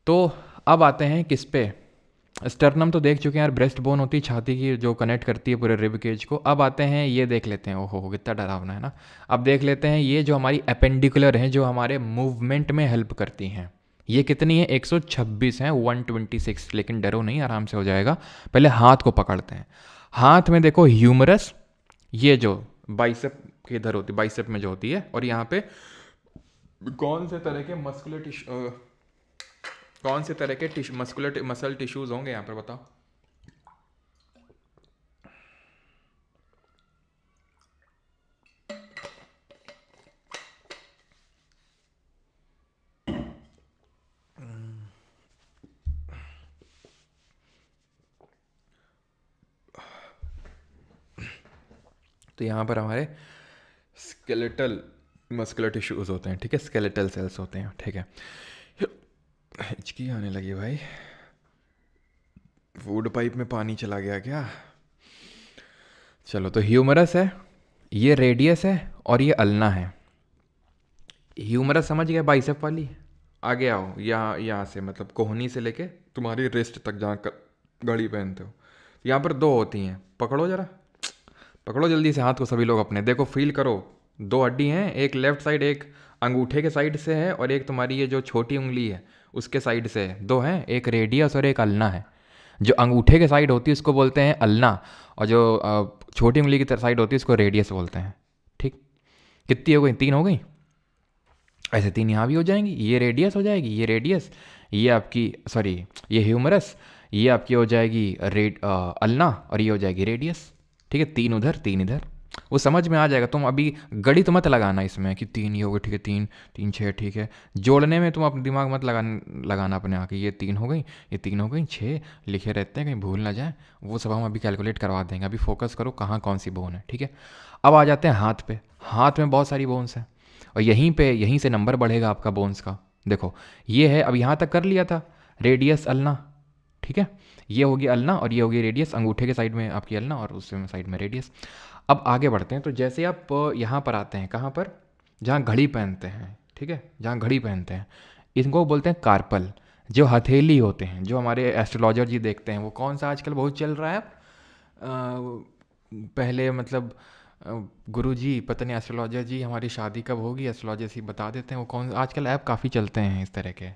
तो अब आते हैं किस पे? स्टर्नम तो देख चुके हैं यार, ब्रेस्ट बोन होती है छाती की जो कनेक्ट करती है पूरे रिब केज को। अब आते हैं, ये देख लेते हैं, ओहो कितना डरावना है ना। अब देख लेते हैं ये जो हमारी अपेंडिकुलर हैं जो हमारे मूवमेंट में हेल्प करती हैं, ये कितनी है? 126 हैं, 126, लेकिन डरो नहीं, आराम से हो जाएगा। पहले हाथ को पकड़ते हैं। हाथ में देखो ह्यूमरस, ये जो बाइसेप के इधर होती है, बाइसेप में जो होती है, और यहाँ पे कौन से तरह के मस्कुलर टिश्यू, कौन से तरह के मसल टिश्यूज होंगे यहाँ पर बताओ? तो यहाँ पर हमारे स्केलेटल मस्कुलर टिश्यूज होते हैं, ठीक है, स्केलेटल सेल्स होते हैं, ठीक है। हिचकी आने लगी भाई, फूड पाइप में पानी चला गया क्या? चलो, तो ह्यूमरस है, ये रेडियस है, और ये अल्ना है। ह्यूमरस समझ गया, बाइसेप वाली। आगे आओ, यहाँ से मतलब कोहनी से लेके तुम्हारी रिस्ट तक जहाँ घड़ी पहनते हो, यहाँ पर 2 होती हैं, पकड़ो जरा, पकड़ो जल्दी से हाथ को सभी लोग अपने, देखो फील करो, 2 हड्डी हैं, एक लेफ्ट साइड एक अंगूठे के साइड से है, और एक तुम्हारी ये जो छोटी उंगली है उसके साइड से है। 2 हैं, एक रेडियस और एक अल्ना है। जो अंगूठे के साइड होती है उसको बोलते हैं अल्ना, और जो छोटी उंगली की साइड होती है उसको रेडियस बोलते हैं, ठीक। कितनी हो गई? 3 हो गई। ऐसे 3 यहाँ भी हो जाएंगी, ये रेडियस हो जाएगी, ये रेडियस, ये आपकी सॉरी ये ह्यूमरस, ये आपकी हो जाएगी अल्ना, और ये हो जाएगी रेडियस, ठीक है। 3 उधर 3 इधर, वो समझ में आ जाएगा। तुम अभी गणित मत लगाना इसमें कि 3 ये हो गए, ठीक है, 3 3 6, ठीक है। जोड़ने में तुम अपना दिमाग मत लगाना अपने आके, ये 3 हो गई, ये 3 हो गई, 6 लिखे रहते हैं, कहीं भूल ना जाए। वो सब हम अभी कैलकुलेट करवा देंगे। अभी फोकस करो कहाँ कौन सी बोन है, ठीक है। अब आ जाते हैं हाथ पे। हाथ में बहुत सारी बोन्स हैं और यहीं से नंबर बढ़ेगा आपका बोन्स का। देखो ये है, अब यहाँ तक कर लिया था, रेडियस अल्ना, ठीक है। ये होगी अल्ना और ये होगी रेडियस, अंगूठे के साइड में आपकी अल्ना और उस साइड में रेडियस। अब आगे बढ़ते हैं। तो जैसे आप यहाँ पर आते हैं, कहाँ पर, जहाँ घड़ी पहनते हैं, ठीक है, जहाँ घड़ी पहनते हैं, इनको बोलते हैं कार्पल। जो हथेली होते हैं, जो हमारे एस्ट्रोलॉजर जी देखते हैं, वो कौन सा आजकल बहुत चल रहा है, पहले मतलब गुरु जी, पता नहीं एस्ट्रोलॉजर जी हमारी शादी कब होगी, एस्ट्रोलॉजर जी बता देते हैं वो कौन, आजकल ऐप काफ़ी चलते हैं इस तरह के।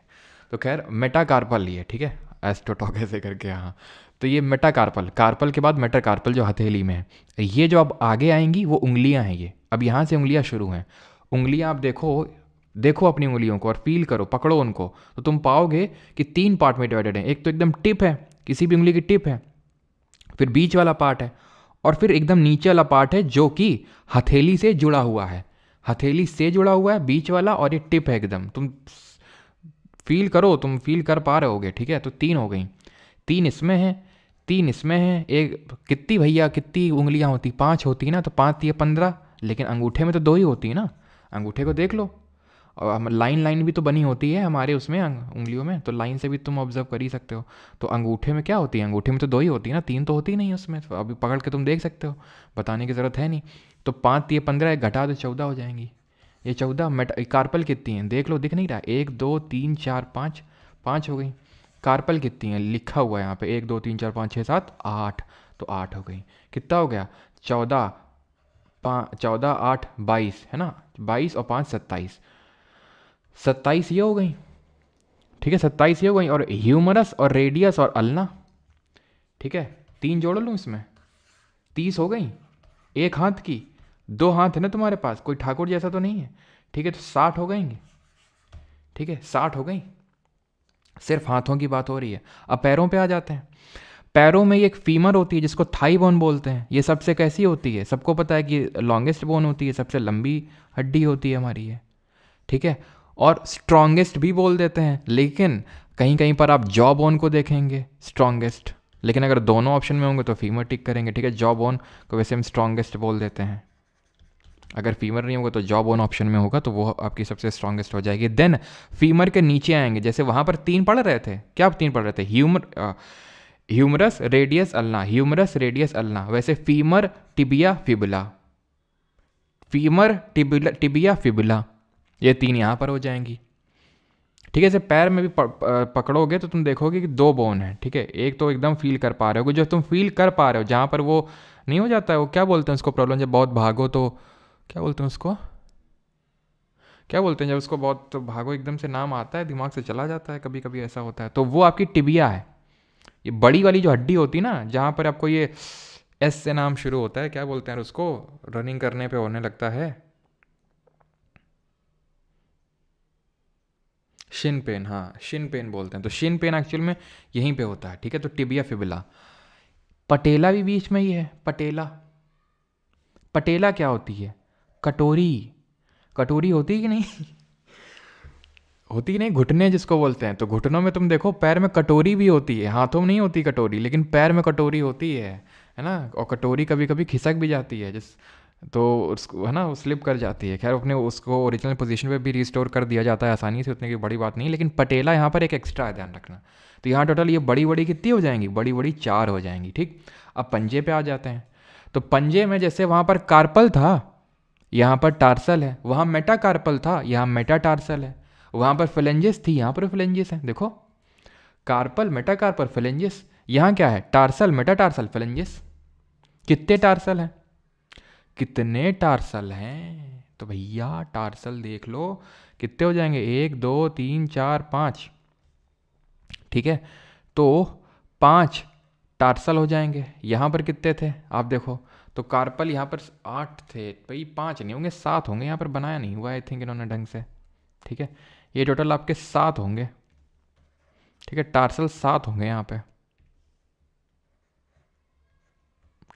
तो खैर मेटाकार्पल ये, ठीक है, एस्ट्रोटॉक ऐसे करके, हाँ। तो ये मेटाकार्पल, कार्पल के बाद मेटाकार्पल जो हथेली में है। ये जो अब आगे आएंगी वो उंगलियां हैं, ये अब यहाँ से उंगलियां शुरू हैं। उंगलियां आप देखो, देखो अपनी उंगलियों को और फील करो, पकड़ो उनको, तो तुम पाओगे कि 3 पार्ट में डिवाइडेड है। एक तो एकदम टिप है, किसी भी उंगली की टिप है, फिर बीच वाला पार्ट है, और फिर एकदम नीचे वाला पार्ट है जो कि हथेली से जुड़ा हुआ है। हथेली से जुड़ा हुआ है बीच वाला, और ये टिप है एकदम। तुम फील करो, तुम फील कर पा रहे होगे, ठीक है। तो 3 हो गई, 3 इसमें है, 3 इसमें है। एक कितनी भैया, कितनी उंगलियां होती, 5 होती ना, तो 5 ये 15, लेकिन अंगूठे में तो 2 ही होती है ना। अंगूठे को देख लो, और लाइन लाइन भी तो बनी होती है हमारे उसमें उंगलियों में, तो लाइन से भी तुम ऑब्जर्व कर ही सकते हो। तो अंगूठे में क्या होती है, अंगूठे में तो 2 ही होती है ना, 3 तो होती नहीं उसमें। तो अभी पकड़ के तुम देख सकते हो, बताने की ज़रूरत है नहीं। तो 5 ये 15, एक घटा दो 14 हो जाएंगी। ये 14 कार्पल कितनी है देख लो, दिख नहीं रहा, 1 2 3 4 5, 5 हो गई। कार्पल कितनी है लिखा हुआ है यहाँ पे, 1 2 3 4 5 6 7 8, तो 8 हो गई। कितना हो गया, 14 14 8 22 है ना, 22 और 5 27, 27 ये हो गई, ठीक है, 27 ये हो गई। और ह्यूमरस और रेडियस और अल्ना, ठीक है, 3 जोड़ लूँ इसमें, 30 हो गई। एक हाथ की, 2 हाथ है ना तुम्हारे पास, कोई ठाकुर जैसा तो नहीं है, ठीक है, तो 60 हो गएंगे, ठीक है, 60 हो गई। सिर्फ हाथों की बात हो रही है। अब पैरों पे आ जाते हैं। पैरों में एक फीमर होती है जिसको थाई बोन बोलते हैं। ये सबसे कैसी होती है, सबको पता है कि लॉन्गेस्ट बोन होती है, सबसे लंबी हड्डी होती है हमारी ये, ठीक है। और स्ट्रॉन्गेस्ट भी बोल देते हैं, लेकिन कहीं कहीं पर आप जॉ बोन को देखेंगे स्ट्रॉन्गेस्ट, लेकिन अगर दोनों ऑप्शन में होंगे तो फीमर टिक करेंगे, ठीक है। जॉ बोन को वैसे हम स्ट्रॉन्गेस्ट बोल देते हैं। अगर फीमर नहीं होगा तो जॉ बोन ऑप्शन में होगा, तो वो आपकी सबसे स्ट्रॉन्गेस्ट हो जाएगी। देन फीमर के नीचे आएंगे, जैसे वहाँ पर 3 पढ़ रहे थे, क्या 3 पढ़ रहे थे, humerus radius ulna, humerus radius ulna, वैसे femur tibia fibula, femur tibia fibula, ये 3 यहाँ पर हो जाएंगी, ठीक है। जैसे पैर में भी पकड़ोगे तो तुम देखोगे कि 2 बोन है, ठीक है। एक तो एकदम फील कर पा रहे हो, जो तुम फील कर पा रहे हो, जहाँ पर वो नहीं हो जाता है, वो क्या बोलते हैं उसको, प्रॉब्लम जब बहुत भागो तो क्या बोलते हैं उसको, क्या बोलते हैं जब उसको बहुत भागो, एकदम से नाम आता है दिमाग से चला जाता है, कभी कभी ऐसा होता है। तो वो आपकी टिबिया है, ये बड़ी वाली जो हड्डी होती है ना, जहाँ पर आपको ये एस से नाम शुरू होता है, क्या बोलते हैं उसको, रनिंग करने पे होने लगता है, शिन पेन, हाँ शिन पेन बोलते हैं। तो शिन पेन एक्चुअल में यहीं पे होता है, ठीक है। तो टिबिया फिबुला, पटेला भी बीच में ही है, पटेला। पटेला क्या होती है, कटोरी, कटोरी होती है कि नहीं होती ही नहीं, घुटने जिसको बोलते हैं। तो घुटनों में तुम देखो पैर में कटोरी भी होती है, हाथों में नहीं होती कटोरी, लेकिन पैर में कटोरी होती है ना। और कटोरी कभी कभी खिसक भी जाती है, जिस तो उसको है ना, वो स्लिप कर जाती है। खैर अपने उसको ओरिजिनल पोजीशन पे भी रिस्टोर कर दिया जाता है आसानी से, उतनी की बड़ी बात नहीं। लेकिन पटेला यहाँ पर एक एक्स्ट्रा है, ध्यान रखना। तो यहाँ टोटल ये बड़ी बड़ी कितनी हो जाएंगी, बड़ी बड़ी 4 हो जाएंगी, ठीक। अब पंजे पे आ जाते हैं। तो पंजे में जैसे वहाँ पर कार्पल था, यहाँ पर टार्सल है, वहाँ मेटाकार्पल था, यहाँ मेटाटार्सल है। वहाँ पर फ्लेंजेस थी, यहाँ पर फ्लेंजेस है, देखो कार्पल मेटाकार्पल फ्लेंजेस। यहाँ क्या है, टार्सल मेटाटार्सल फ्लेंजेस। कितने टार्सल हैं, कितने टार्सल हैं, तो भैया टार्सल देख लो कितने हो जाएंगे, 1 2 3 4 5, ठीक है। तो 5 टार्सल हो जाएंगे। यहाँ पर कितने थे आप देखो, तो कार्पल यहाँ पर 8 थे भाई, 5 नहीं होंगे 7 होंगे, यहाँ पर बनाया नहीं हुआ आई थिंक इन्होंने ढंग से, ठीक है। ये टोटल आपके 7 होंगे, ठीक है, टार्सल 7 होंगे यहाँ पे,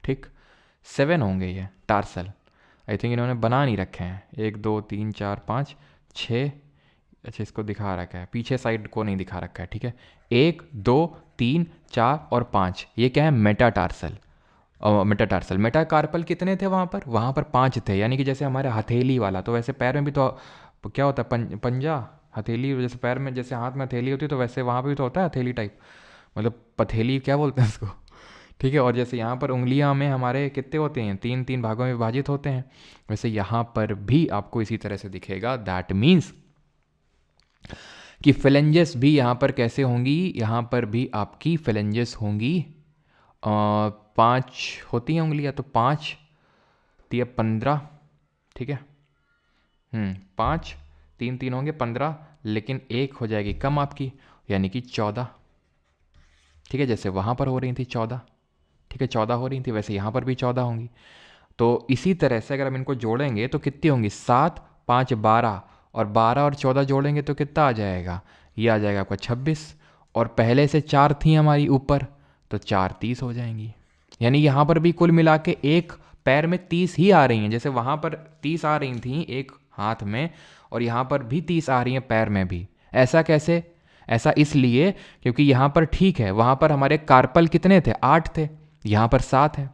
ठीक, 7 होंगे ये टार्सल। आई थिंक इन्होंने बना नहीं रखे हैं, 1 2 3 4 5 6। अच्छा इसको दिखा रखा है, पीछे साइड को नहीं दिखा रखा है, ठीक है। 1 2 3 4 और 5, ये क्या है, मेटाटार्सल। मेटाटार्सल, मेटाकार्पल कितने थे वहाँ पर 5 थे, यानी कि जैसे हमारे हथेली वाला, तो वैसे पैर में भी तो क्या होता है, पंजा हथेली, जैसे पैर में जैसे हाथ में हथेली होती है, तो वैसे वहाँ पे भी तो होता है हथेली टाइप, मतलब पथेली क्या बोलते हैं उसको, ठीक है। और जैसे यहाँ पर उंगलियाँ में हमारे कितने होते हैं, 3 भागों में विभाजित होते हैं, वैसे यहाँ पर भी आपको इसी तरह से दिखेगा। दैट मीन्स कि फेलेंजेस भी यहाँ पर कैसे होंगी, यहाँ पर भी आपकी फेलेंजेस होंगी 5 होती हैं उंगलियाँ, तो 5 तो 15, ठीक है। 5 3 3 होंगे 15, लेकिन एक हो जाएगी कम आपकी, यानी कि 14, ठीक है। जैसे वहाँ पर हो रही थी 14, ठीक है, 14 हो रही थी, वैसे यहाँ पर भी 14 होंगी। तो इसी तरह से अगर हम इनको जोड़ेंगे तो कितनी होंगी, 7 5 12, और 12 और 14 जोड़ेंगे तो कितना आ जाएगा, ये आ जाएगा आपका 26, और पहले से 4 थी हमारी ऊपर, तो 4 30 हो जाएंगी। यानी यहाँ पर भी कुल मिला के एक पैर में 30 ही आ रही हैं, जैसे वहाँ पर 30 आ रही थी एक हाथ में, और यहाँ पर भी 30 आ रही हैं पैर में भी। ऐसा कैसे, ऐसा इसलिए क्योंकि यहाँ पर ठीक है, वहाँ पर हमारे कार्पल कितने थे, 8 थे, यहाँ पर 7 है,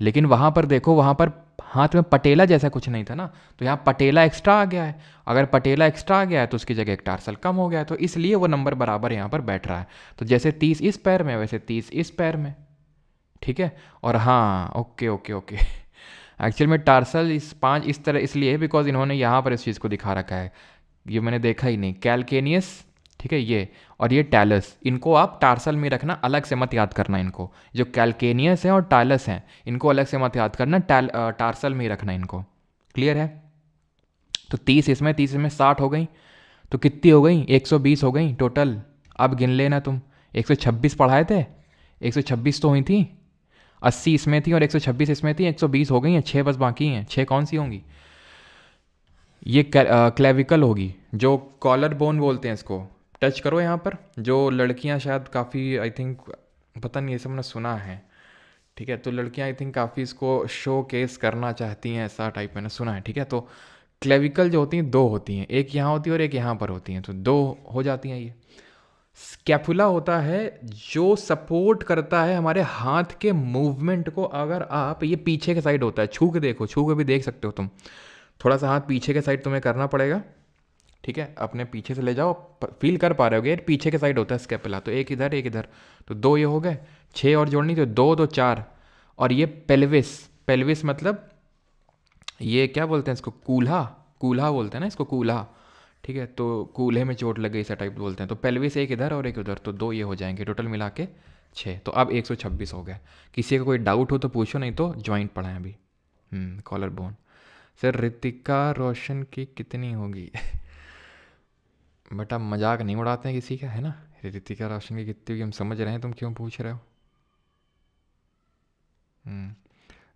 लेकिन वहाँ पर देखो, वहाँ पर हाथ में पटेला जैसा कुछ नहीं था ना, तो यहाँ पटेला एक्स्ट्रा आ गया है। अगर पटेला एक्स्ट्रा आ गया है तो उसकी जगह एक टार्सल कम हो गया है, तो इसलिए वो नंबर बराबर यहाँ पर बैठ रहा है। तो जैसे 30 इस पैर में, वैसे 30 इस पैर में, ठीक है। और हाँ, ओके ओके ओके एक्चुअल में टार्सल इस 5 इस तरह इसलिए है बिकॉज इन्होंने यहाँ पर इस चीज़ को दिखा रखा है, ये मैंने देखा ही नहीं, कैलकेनियस, ठीक है, ये और ये टैलस, इनको आप टार्सल में रखना, अलग से मत याद करना इनको। जो कैलकेनियस है और टैलस हैं, इनको अलग से मत याद करना, टार्सल में ही रखना इनको। क्लियर है। तो 30 इसमें 60 हो गई, तो कितनी हो गई, 120 हो गई टोटल। अब गिन लेना तुम, 126 पढ़ाए थे, 126 तो हुई थी, 80 इसमें थी और 126 इसमें थी, 120 हो गई हैं, 6 बस बाकी हैं। 6 कौन सी होंगी, ये क्लेविकल होगी, जो कॉलर बोन बोलते हैं इसको। टच करो यहाँ पर, जो लड़कियाँ शायद काफ़ी, आई थिंक, पता नहीं, ये सब मैंने सुना है, ठीक है। तो लड़कियाँ आई थिंक काफ़ी इसको शो केस करना चाहती हैं, ऐसा टाइप मैंने सुना है, ठीक है। तो क्लेविकल जो होती हैं 2 होती हैं, एक यहाँ होती है और एक यहाँ पर होती हैं, तो 2 हो जाती हैं ये। स्कैपुला होता है जो सपोर्ट करता है हमारे हाथ के मूवमेंट को। अगर आप, ये पीछे के साइड होता है, छू के देखो, छू के भी देख सकते हो तुम, थोड़ा सा हाथ पीछे के साइड तुम्हें करना पड़ेगा, ठीक है। अपने पीछे से ले जाओ, फील कर पा रहे होगे, पीछे के साइड होता है स्कैपुला, तो एक इधर एक इधर, तो 2 ये हो गए, 6 और जोड़नी, तो 2 2 4। और ये पेल्विस, पेल्विस मतलब ये क्या बोलते हैं इसको, कूल्हा, कूल्हा बोलते हैं ना इसको, कूल्हा, ठीक है। तो कूल्हे में चोट लग गई, ऐसा टाइप बोलते हैं। तो पेल्विस एक इधर और एक उधर, तो 2 ये हो जाएंगे, टोटल मिला के 6। तो अब 126 हो गए। किसी का कोई डाउट हो तो पूछो, नहीं तो ज्वाइंट पढ़ाएं अभी। Collar bone. Sir Ritika Roshan की कितनी होगी बेटा मजाक नहीं उड़ाते हैं किसी का, है ना। ऋतिका रोशन की कितनी होगी हम समझ रहे हैं, तुम क्यों पूछ रहे हो।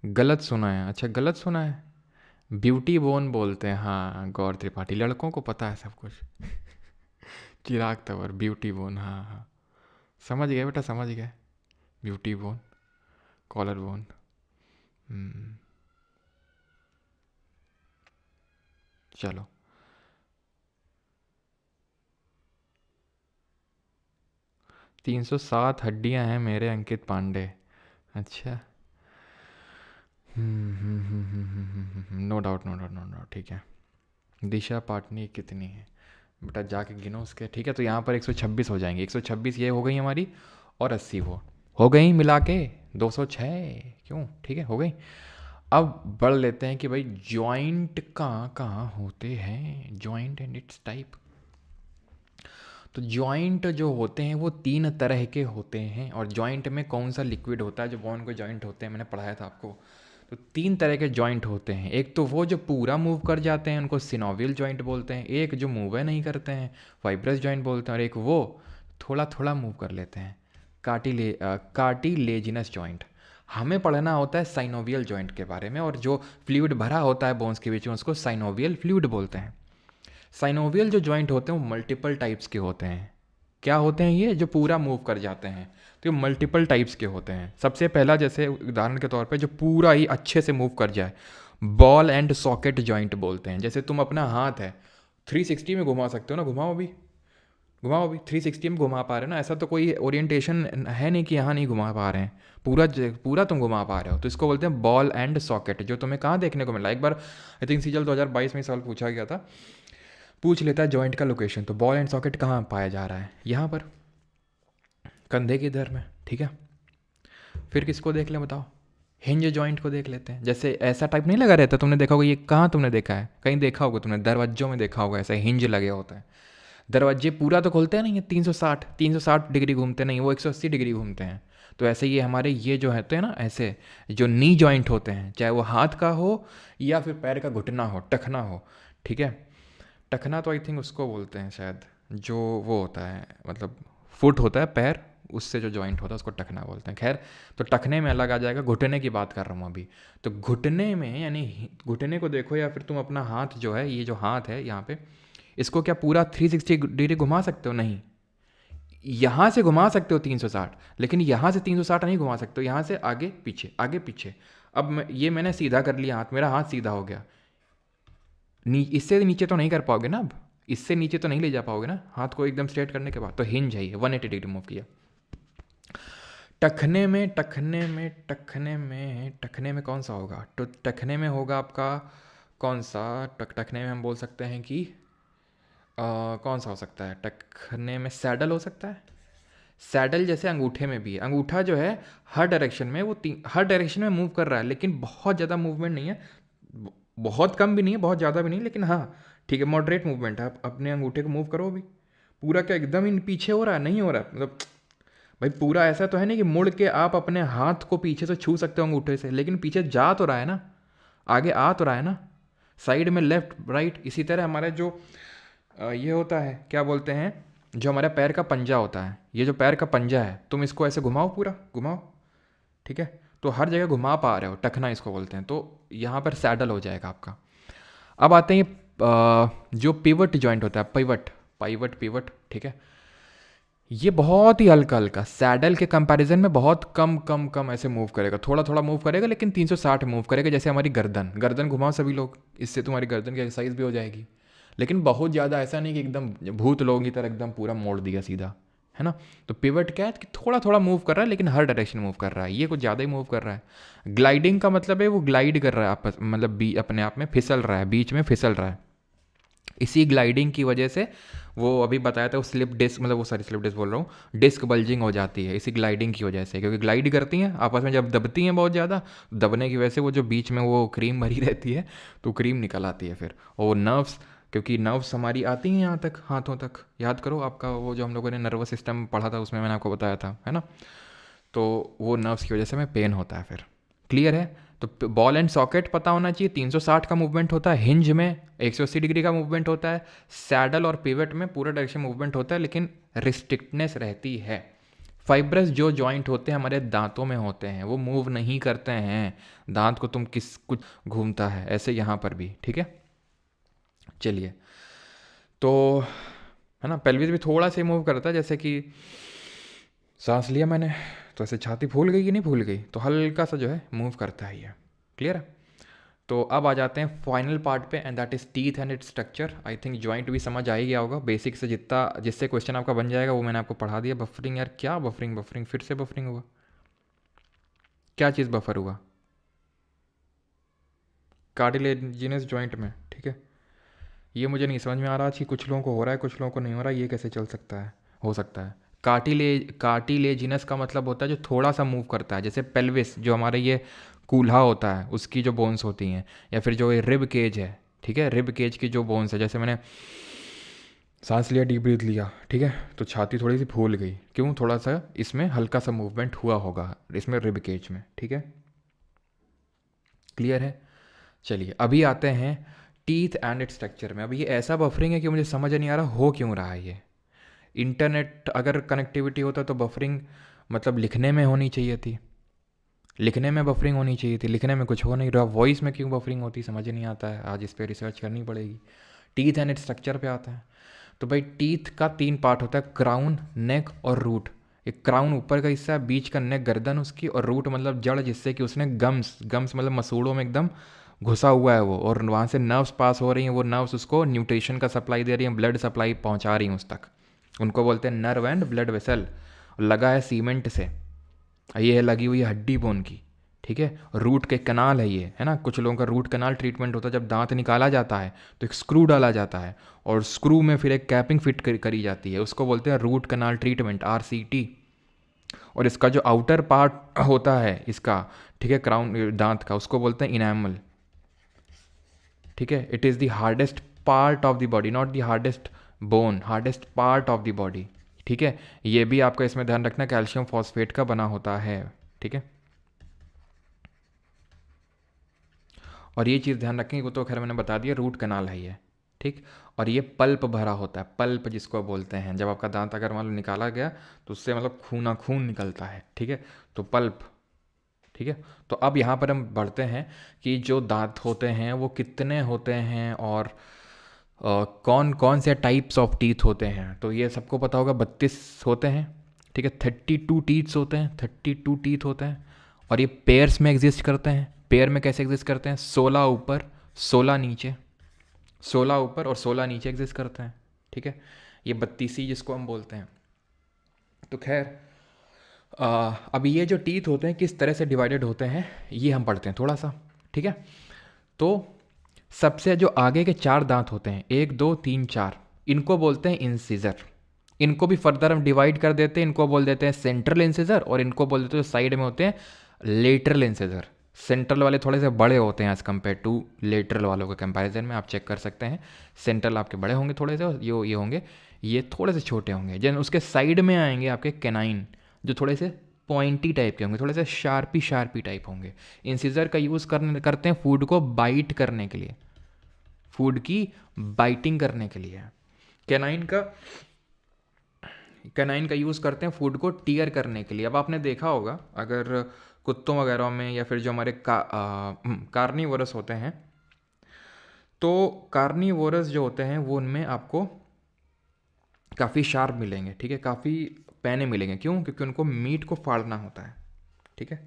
गलत सुना है, अच्छा गलत सुना है, ब्यूटी बोन बोलते हैं, हाँ गौर त्रिपाठी, लड़कों को पता है सब कुछ चिराग तंवर, ब्यूटी बोन, हाँ हाँ समझ गए बेटा, समझ गए, ब्यूटी बोन, कॉलर बोन। चलो 307 हड्डियां हैं मेरे अंकित पांडे, अच्छा। No doubt no doubt no doubt, ठीक है। दिशा पाटनी कितनी है बेटा, जाके गिनो उसके, ठीक है। तो यहाँ पर 126 हो जाएंगे, 126 ये हो गई हमारी, और 80 वो हो गई मिला के 206, क्यों, ठीक है, हो गई। अब बढ़ लेते हैं कि भाई जॉइंट कहाँ कहाँ होते हैं, जॉइंट एंड इट्स टाइप। तो जॉइंट जो होते हैं वो 3 तरह के होते हैं, और जॉइंट में कौन सा लिक्विड होता है, जो बोन को जॉइंट होते हैं, मैंने पढ़ाया था आपको। तो 3 तरह के जॉइंट होते हैं, एक तो वो जो पूरा मूव कर जाते हैं, उनको सिनोवियल जॉइंट बोलते हैं, एक जो मूव नहीं करते हैं, फाइब्रस जॉइंट बोलते हैं, और एक वो थोड़ा थोड़ा मूव कर लेते हैं, कार्टिलेजिनस जॉइंट। हमें पढ़ना होता है साइनोवियल जॉइंट के बारे में, और जो फ्लूइड भरा होता है बोन्स के बीच में उसको साइनोवियल फ्लूइड बोलते हैं। साइनोवियल जो जॉइंट होते हैं वो मल्टीपल टाइप्स के होते हैं। क्या होते हैं ये, जो पूरा मूव कर जाते हैं, तो ये मल्टीपल टाइप्स के होते हैं। सबसे पहला, जैसे उदाहरण के तौर पे, जो पूरा ही अच्छे से मूव कर जाए, बॉल एंड सॉकेट जॉइंट बोलते हैं। जैसे तुम अपना हाथ है 360 में घुमा सकते हो ना, घुमाओ भी, घुमाओ भी 360 में घुमा पा रहे हो ना, ऐसा तो कोई ओरिएंटेशन है नहीं कि यहाँ नहीं घुमा पा रहे हैं, पूरा पूरा तुम घुमा पा रहे हो, तो इसको बोलते हैं बॉल एंड सॉकेट। जो तुम्हें कहाँ देखने को मिला, एक बार आई थिंक सीजल 2022 में सवाल पूछा गया था, पूछ लेता है जॉइंट का लोकेशन, तो बॉल एंड सॉकेट कहाँ पाया जा रहा है, यहाँ पर कंधे के इधर में, ठीक है। फिर किसको देख लें बताओ, हिंज जॉइंट को देख लेते हैं। जैसे ऐसा टाइप नहीं लगा रहता, तुमने देखा होगा, ये कहाँ तुमने देखा है, कहीं देखा होगा तुमने, दरवाजों में देखा होगा ऐसा हिंज लगे होता है। दरवाजे पूरा तो खोलते हैं नहीं, 360 डिग्री घूमते नहीं, वो 180 डिग्री घूमते हैं। तो ऐसे ये हमारे ये जो है तो है ना, ऐसे जो नी जॉइंट होते हैं, चाहे वो हाथ का हो या फिर पैर का घुटना हो, टखना हो, ठीक है। टखना तो आई थिंक उसको बोलते हैं शायद, जो वो होता है मतलब फुट होता है पैर, उससे जो जॉइंट होता है उसको टखना बोलते हैं। खैर, तो टखने में अलग आ जाएगा, घुटने की बात कर रहा हूँ अभी। तो घुटने में यानी घुटने को देखो, या फिर तुम अपना हाथ जो है, ये जो हाथ है यहाँ पे, इसको क्या पूरा 360 डिग्री घुमा सकते हो, नहीं। यहाँ से घुमा सकते हो 360, लेकिन यहाँ से 360 नहीं घुमा सकते हो, यहाँ से आगे पीछे आगे पीछे। अब ये मैंने सीधा कर लिया हाथ, मेरा हाथ सीधा हो गया, इससे नीचे तो नहीं कर पाओगे ना, अब इससे नीचे तो नहीं ले जा पाओगे ना हाथ को एकदम स्ट्रेट करने के बाद, तो हिंज है ये, 180 डिग्री मूव किया। टखने में कौन सा होगा, तो टखने में होगा आपका कौन सा, टखने में हम बोल सकते हैं कि कौन सा हो सकता है, टखने में सैडल हो सकता है। सैडल जैसे अंगूठे में भी है, अंगूठा जो है हर डायरेक्शन में, वो हर डायरेक्शन में मूव कर रहा है, लेकिन बहुत ज़्यादा मूवमेंट नहीं है, बहुत कम भी नहीं है, बहुत ज़्यादा भी नहीं, लेकिन हाँ ठीक है, मॉडरेट मूवमेंट है। आप अपने अंगूठे को मूव करो भी, पूरा क्या एकदम ही पीछे हो रहा है, नहीं हो रहा है, मतलब भाई पूरा ऐसा तो है नहीं कि मुड़ के आप अपने हाथ को पीछे से छू सकते हो अंगूठे से, लेकिन पीछे जा तो रहा है ना, आगे आ तो रहा है ना, साइड में लेफ्ट राइट। इसी तरह हमारे जो ये होता है, क्या बोलते हैं, जो हमारे पैर का पंजा होता है, ये जो पैर का पंजा है, तुम इसको ऐसे घुमाओ, पूरा घुमाओ, ठीक है, तो हर जगह घुमा पा रहे हो, टखना इसको बोलते हैं। तो यहाँ पर सैडल हो जाएगा आपका। अब आते हैं जो पिवट जॉइंट होता है, पिवट, ठीक है, ये बहुत ही हल्का हल्का, सैडल के कंपैरिजन में बहुत कम ऐसे मूव करेगा, थोड़ा थोड़ा मूव करेगा, लेकिन 360 मूव करेगा। जैसे हमारी गर्दन घुमाओ सभी लोग, इससे तुम्हारी गर्दन की एक्सरसाइज भी हो जाएगी, लेकिन बहुत ज़्यादा ऐसा नहीं कि एकदम भूत लोगों की तरह एकदम पूरा मोड़ दिया सीधा, है ना। तो पिवट क्या है कि थोड़ा थोड़ा मूव कर रहा है, लेकिन हर डायरेक्शन मूव कर रहा है, ये कुछ ज़्यादा ही मूव कर रहा है। ग्लाइडिंग का मतलब है वो ग्लाइड कर रहा है आपस, मतलब अपने आप में फिसल रहा है, बीच में फिसल रहा है। इसी ग्लाइडिंग की वजह से वो अभी बताया था, वो स्लिप डिस्क, मतलब वो सारी स्लिप डिस्क बोल रहा हूँ, डिस्क बल्जिंग हो जाती है इसी ग्लाइडिंग की वजह से, क्योंकि ग्लाइड करती हैं आपस में, जब दबती हैं बहुत ज़्यादा, दबने की वजह से वो जो बीच में वो क्रीम भरी रहती है, तो क्रीम निकल आती है फिर, और नर्व्स, क्योंकि नर्व्स हमारी आती हैं यहाँ तक, हाथों तक, याद करो आपका वो जो हम लोगों ने नर्वस सिस्टम पढ़ा था, उसमें मैंने आपको बताया था, है ना। तो वो नर्व्स की वजह से हमें पेन होता है फिर। क्लियर है। तो बॉल एंड सॉकेट पता होना चाहिए, 360 का मूवमेंट होता है, हिंज में 180 डिग्री का मूवमेंट होता है, सैडल और पिवट में पूरा डायरेक्शन मूवमेंट होता है, लेकिन रिस्ट्रिक्टनेस रहती है। फाइब्रस जो जॉइंट होते हैं हमारे दांतों में होते हैं, वो मूव नहीं करते हैं, दांत को तुम किस कुछ घूमता है, ऐसे यहाँ पर भी, ठीक है। चलिए, तो है ना, पेल्विस भी थोड़ा सा मूव करता है, जैसे कि सांस लिया मैंने तो ऐसे छाती फूल गई कि नहीं फूल गई, तो हल्का सा जो है मूव करता है ये। क्लियर है। तो अब आ जाते हैं फाइनल पार्ट पे, and that is teeth and its structure. I think joint भी समझ आ ही गया होगा, बेसिक से जितना जिससे क्वेश्चन आपका बन जाएगा वो मैंने आपको पढ़ा दिया। बफरिंग, यार क्या बफरिंग फिर से बफरिंग हुआ, क्या चीज़ बफर हुआ, कार्टिलेजिनस जॉइंट में, ठीक है। ये मुझे नहीं समझ में आ रहा कि कुछ लोगों को हो रहा है कुछ लोगों को नहीं हो रहा, ये कैसे चल सकता है, हो सकता है। कार्टिलेजिनस का मतलब होता है जो थोड़ा सा मूव करता है, जैसे पेल्विस जो हमारे ये कूल्हा होता है उसकी जो बोन्स होती हैं, या फिर जो ये रिब केज है, ठीक है, रिब केज की जो बोन्स है, जैसे मैंने सांस लिया, डीप ब्रीथ लिया, ठीक है, तो छाती थोड़ी सी फूल गई, क्यों, थोड़ा सा इसमें हल्का सा मूवमेंट हुआ होगा इसमें रिब केज में, ठीक है। क्लियर है। चलिए अभी आते हैं टीथ एंड इट्स स्ट्रक्चर में। अब ये ऐसा बफरिंग है कि मुझे समझ नहीं आ रहा हो क्यों रहा है ये। इंटरनेट अगर कनेक्टिविटी होता तो बफरिंग मतलब लिखने में होनी चाहिए थी, लिखने में बफरिंग होनी चाहिए थी, लिखने में कुछ हो नहीं रहा, वॉइस में क्यों बफरिंग होती समझ नहीं आता है, आज इस पर रिसर्च करनी पड़ेगी। टीथ एंड इट्स स्ट्रक्चर पे आता है। तो भाई टीथ का 3 पार्ट होता है, क्राउन, नेक और रूट। एक क्राउन ऊपर का हिस्सा है, बीच का नेक गर्दन उसकी, और रूट मतलब जड़ जिससे कि उसने गम्स मतलब मसूड़ों में एकदम घुसा हुआ है वो, और वहाँ से नर्व्स पास हो रही हैं, वो नर्व्स उसको न्यूट्रिशन का सप्लाई दे रही हैं, ब्लड सप्लाई पहुँचा रही हैं उस तक। उनको बोलते हैं नर्व एंड ब्लड वेसल। लगा है सीमेंट से, ये है लगी हुई है हड्डी बोन की, ठीक है। रूट के कनाल है ये, है ना। कुछ लोगों का रूट कनाल ट्रीटमेंट होता है, जब दांत निकाला जाता है तो एक स्क्रू डाला जाता है, और स्क्रू में फिर एक कैपिंग फिट करी जाती है, उसको बोलते हैं रूट कनाल ट्रीटमेंट, RCT। और इसका जो आउटर पार्ट होता है इसका, ठीक है, क्राउन दांत का, उसको बोलते हैं इनैमल, ठीक है। It is the hardest part of the body, not the hardest bone, hardest part of the body, ठीक है। ये भी आपका इसमें ध्यान रखना, कैल्शियम फॉस्फेट का बना होता है, ठीक है। और ये चीज़ ध्यान रखें, वो तो खैर मैंने बता दिया, रूट कनाल है ये, ठीक। और ये पल्प भरा होता है, पल्प जिसको बोलते हैं, जब आपका दांत अगर मान लो निकाला गया तो उससे मतलब खूना खून निकलता है, ठीक है, तो पल्प, ठीक है। तो अब यहाँ पर हम बढ़ते हैं कि जो दांत होते हैं वो कितने होते हैं, और कौन कौन से टाइप्स ऑफ टीथ होते हैं। तो ये सबको पता होगा, 32 होते हैं, ठीक है। 32 टीथ्स होते हैं, 32 टीथ होते हैं, और ये पेयर्स में एग्जिस्ट करते हैं। पेयर में कैसे एग्जिस्ट करते हैं, 16 ऊपर 16 नीचे, 16 ऊपर और 16 नीचे एग्जिस्ट करते हैं, ठीक है। ये 32 जिसको हम बोलते हैं। तो खैर अब ये जो टीथ होते हैं किस तरह से डिवाइडेड होते हैं ये हम पढ़ते हैं थोड़ा सा, ठीक है। तो सबसे जो आगे के 4 दांत होते हैं, 1 2 3 4, इनको बोलते हैं इंसिजर। इनको भी फर्दर हम डिवाइड कर देते हैं, इनको बोल देते हैं सेंट्रल इंसिजर, और इनको बोल देते हैं जो साइड में होते हैं लेटरल इंसिजर। सेंट्रल वाले थोड़े से बड़े होते हैं एज़ कम्पेयर टू लेटरल वालों के कंपैरिजन में, आप चेक कर सकते हैं। सेंट्रल आपके बड़े होंगे थोड़े से, और ये होंगे, ये थोड़े से छोटे होंगे। जैन उसके साइड में आएंगे आपके कैनाइन, जो थोड़े से पॉइंटी टाइप के होंगे, थोड़े से शार्पी टाइप होंगे। इंसिजर का यूज़ करते हैं फूड को बाइट करने के लिए, फूड की बाइटिंग करने के लिए। कैनाइन का यूज़ करते हैं फूड को टीयर करने के लिए। अब आपने देखा होगा, अगर कुत्तों वगैरह में, या फिर जो हमारे कार्निवोरस होते हैं, तो कार्निवोरस जो होते हैं वो उनमें आपको काफ़ी शार्प मिलेंगे, ठीक है, काफ़ी पैने मिलेंगे। क्यों? क्योंकि उनको मीट को फाड़ना होता है, ठीक है।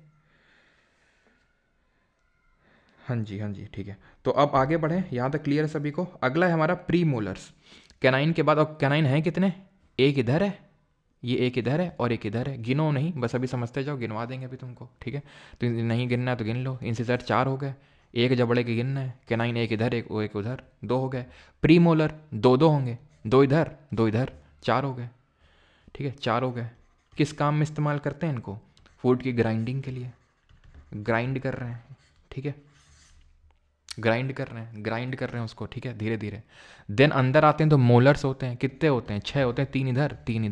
हाँ जी, ठीक है। तो अब आगे बढ़ें, यहाँ तक क्लियर है सभी को। अगला है हमारा प्री मोलर्स, कैनाइन के बाद। और कैनाइन है कितने, एक इधर है, ये एक इधर है और एक इधर है। गिनो नहीं, बस अभी समझते जाओ, गिनवा देंगे अभी तुमको, ठीक है। तो नहीं गिनना है तो गिन लो। इंसिजर 4 हो गए, एक जबड़े के गिनना है। कैनाइन एक इधर एक उधर, 2 हो गए। प्री मोलर 2 होंगे, 2 इधर 2 इधर, 4 हो गए, ठीक है, 4 हो गए। किस काम में इस्तेमाल करते हैं इनको, फूड की ग्राइंडिंग के लिए। ग्राइंड कर रहे हैं, ठीक है, ग्राइंड कर रहे हैं उसको, ठीक है, धीरे धीरे। देन अंदर आते हैं तो मोलर्स होते हैं, कितने होते हैं, 6 होते हैं, 3 इधर 3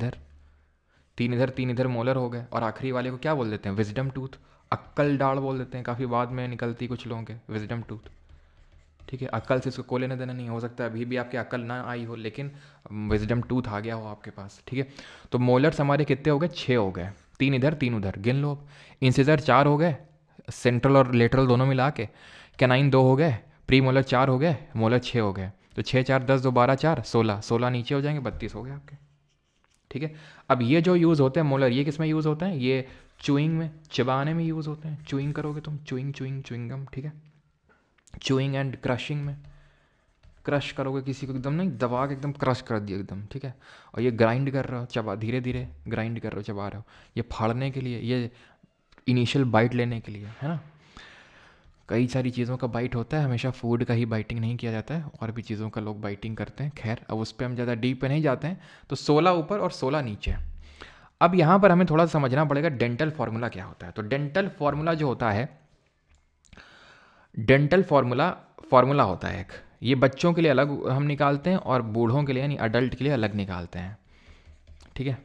इधर, 3 इधर मोलर हो गए। और आखिरी वाले को क्या बोल देते हैं, विजडम टूथ, अक्कल डाल बोल देते हैं, काफ़ी बाद में निकलती कुछ लोगों के, विजडम टूथ, ठीक है। अक्ल से इसको कोई लेना देना नहीं, हो सकता है अभी भी आपके अक्ल ना आई हो, लेकिन विजडम टूथ आ गया हो आपके पास, ठीक है। तो मोलर्स हमारे कितने हो गए, 6 हो गए, 3 इधर 3 उधर, गिन लो अब। इंसिजर 4 हो गए, सेंट्रल और लेटरल दोनों मिला के। कैनाइन 2 हो गए, प्री मोलर 4 हो गए, मोलर 6 हो गए। तो 6 4 10 2 12 4 16, 16 नीचे हो जाएंगे, 32 हो गए आपके, ठीक है। अब ये जो यूज़ होते हैं मोलर, ये किस में यूज़ होते हैं, ये चुइंग में, चबाने में यूज़ होते हैं। चुइंग करोगे तुम, चुइंगम, ठीक है, चुइंग एंड क्रशिंग में। क्रश करोगे किसी को, एकदम नहीं दबा के एकदम क्रश कर दिया एकदम, ठीक है। और ये ग्राइंड कर रहे हो, चबा धीरे धीरे ग्राइंड कर रहे हो, चबा रहे हो, ये फाड़ने के लिए, ये इनिशियल बाइट लेने के लिए, है ना। कई सारी चीज़ों का बाइट होता है, हमेशा फूड का ही बाइटिंग नहीं किया जाता है, और भी चीज़ों का लोग बाइटिंग करते हैं। खैर अब उस पर हम ज़्यादा डीप पे नहीं जाते हैं। तो 16 ऊपर और 16 नीचे। अब यहाँ पर हमें थोड़ा समझना पड़ेगा डेंटल फार्मूला क्या होता है। तो डेंटल फार्मूला जो होता है, डेंटल फार्मूला होता है एक, ये बच्चों के लिए अलग हम निकालते हैं, और बूढ़ों के लिए यानी अडल्ट के लिए अलग निकालते हैं, ठीक है,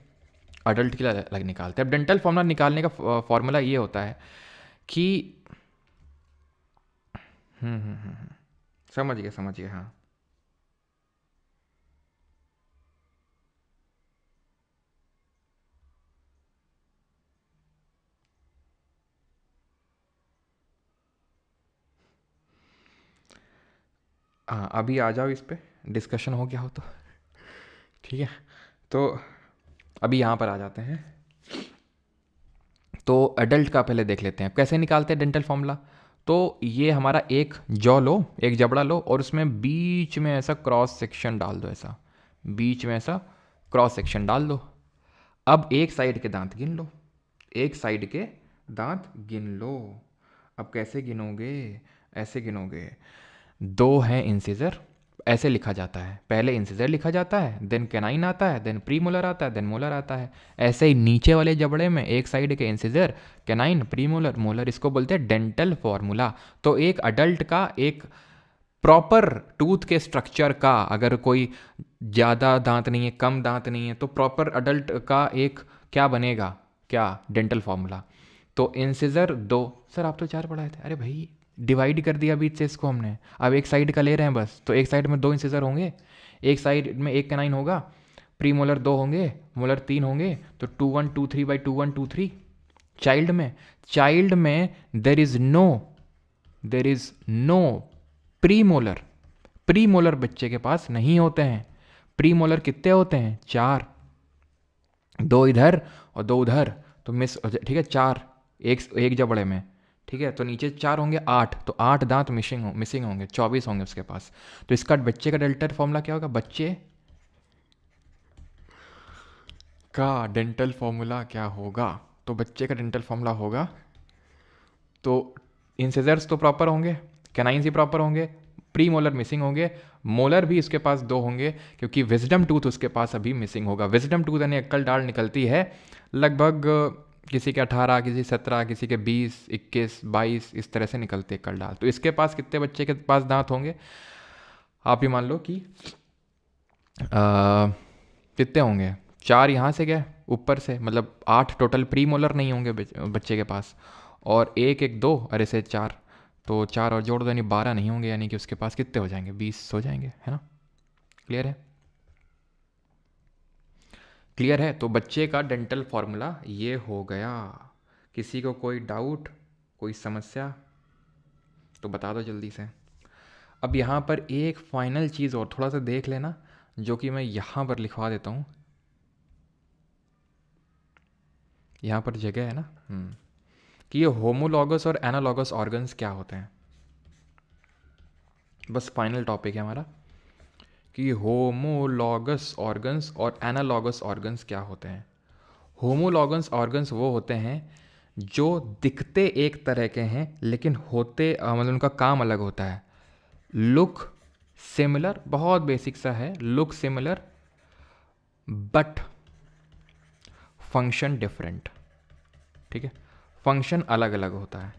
अडल्ट के लिए अलग निकालते हैं। अब डेंटल फार्मूला निकालने का फार्मूला ये होता है कि समझ गए, हाँ। हाँ अभी आ जाओ, इस पे डिस्कशन हो गया हो तो, ठीक है। तो अभी यहाँ पर आ जाते हैं। तो एडल्ट का पहले देख लेते हैं कैसे निकालते हैं डेंटल फार्मूला। तो ये हमारा एक जॉ लो, एक जबड़ा लो और उसमें बीच में ऐसा क्रॉस सेक्शन डाल दो, ऐसा बीच में ऐसा क्रॉस सेक्शन डाल दो। अब एक साइड के दांत गिन लो, एक साइड के दांत गिन लो। अब कैसे गिनोगे? ऐसे गिनोगे, दो हैं इंसिजर, ऐसे लिखा जाता है, पहले इंसिजर लिखा जाता है, देन कैनाइन आता है, देन प्रीमोलर आता है, देन मोलर आता है। ऐसे ही नीचे वाले जबड़े में एक साइड के इंसिजर, कैनाइन, प्रीमोलर, मोलर, इसको बोलते हैं डेंटल फॉर्मूला। तो एक अडल्ट का एक प्रॉपर टूथ के स्ट्रक्चर का, अगर कोई ज़्यादा दांत नहीं है, कम दांत नहीं है, तो प्रॉपर अडल्ट का एक क्या बनेगा, क्या डेंटल फॉर्मूला। तो इंसिजर दो, सर आप तो चार पढ़ाए थे, अरे भाई डिवाइड कर दिया बीच से इसको हमने, अब एक साइड का ले रहे हैं बस, तो एक साइड में दो इंसिजर होंगे, एक साइड में एक कैनाइन होगा, प्री मोलर दो होंगे, मोलर तीन होंगे, तो 2 1 2 3/2 1 2 3। चाइल्ड में there is no premolar, premolar बच्चे के पास नहीं होते हैं। प्रीमोलर कितने होते हैं? चार, दो इधर और दो उधर, तो मिस, ठीक है, चार एक जबड़े में, ठीक है, तो नीचे चार होंगे, आठ, तो आठ दांत मिसिंग होंगे, 24 होंगे उसके पास। तो इसका बच्चे का डेंटल फॉर्मूला क्या होगा? बच्चे का डेंटल फॉर्मूला क्या होगा? तो बच्चे का डेंटल फॉर्मूला होगा, तो इंसिजर्स तो प्रॉपर होंगे, कैनाइंस ही प्रॉपर होंगे, प्री मोलर मिसिंग होंगे, मोलर भी उसके पास दो होंगे, क्योंकि विजडम टूथ उसके पास अभी मिसिंग होगा। विजडम टूथ यानी अक्कल डाल निकलती है लगभग किसी के 18, किसी 17, किसी के 20, 21, 22, इस तरह से निकलती है अक्कल डाल। तो इसके पास कितने बच्चे के पास दांत होंगे? आप ही मान लो कि कितने होंगे, चार यहाँ से गए ऊपर से, मतलब 8 टोटल प्री मोलर नहीं होंगे बच्चे के पास, और एक एक दो, अरे से चार, तो चार और जोड़ दो यानी 12 नहीं होंगे, यानी कि उसके पास कितने हो जाएंगे? 20 हो जाएंगे, है ना? क्लियर है? क्लियर है? तो बच्चे का डेंटल फॉर्मूला ये हो गया। किसी को कोई डाउट, कोई समस्या तो बता दो जल्दी से। अब यहाँ पर एक फाइनल चीज़ और थोड़ा सा देख लेना, जो कि मैं यहाँ पर लिखवा देता हूँ, यहाँ पर जगह है ना, कि ये होमोलॉगस और एनालॉगस ऑर्गन्स क्या होते हैं। बस फाइनल टॉपिक है हमारा कि होमोलॉगस ऑर्गन्स और एनालॉगस ऑर्गन्स क्या होते हैं। होमोलॉगस ऑर्गन्स वो होते हैं जो दिखते एक तरह के हैं लेकिन होते मतलब उनका काम अलग होता है। लुक सिमिलर, बहुत बेसिक सा है, look similar but function different, ठीक है, फंक्शन अलग अलग होता है,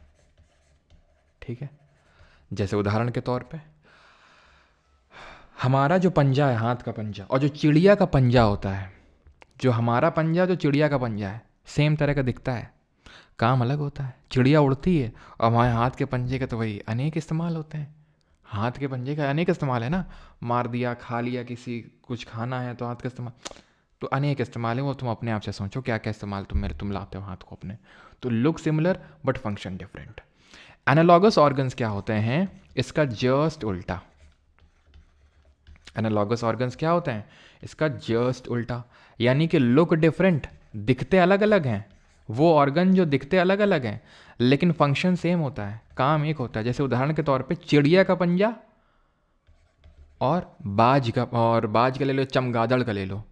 ठीक है। जैसे उदाहरण के तौर पे हमारा जो पंजा है, हाथ का पंजा, और जो चिड़िया का पंजा होता है, जो हमारा पंजा जो चिड़िया का पंजा है, सेम तरह का दिखता है, काम अलग होता है। चिड़िया उड़ती है और हमारे हाथ के पंजे का तो वही अनेक इस्तेमाल होते हैं। हाथ के पंजे का अनेक इस्तेमाल है ना, मार दिया, खा लिया, किसी कुछ खाना है तो हाथ का इस्तेमाल, तो अनेक इस्तेमाल है। वो तुम अपने आप से सोचो क्या क्या इस्तेमाल तुम लाते हो हाथ को अपने। तो look similar but function different. Analogous organs क्या होते हैं? इसका जस्ट उल्टा। एनालॉगस ऑर्गन्स क्या होते हैं? इसका जस्ट उल्टा, यानी कि लुक डिफरेंट, दिखते अलग अलग हैं, वो ऑर्गन जो दिखते अलग अलग हैं लेकिन फंक्शन सेम होता है, काम एक होता है। जैसे उदाहरण के तौर पे चिड़िया का पंजा और बाज का ले लो, चमगादड़ का ले लो,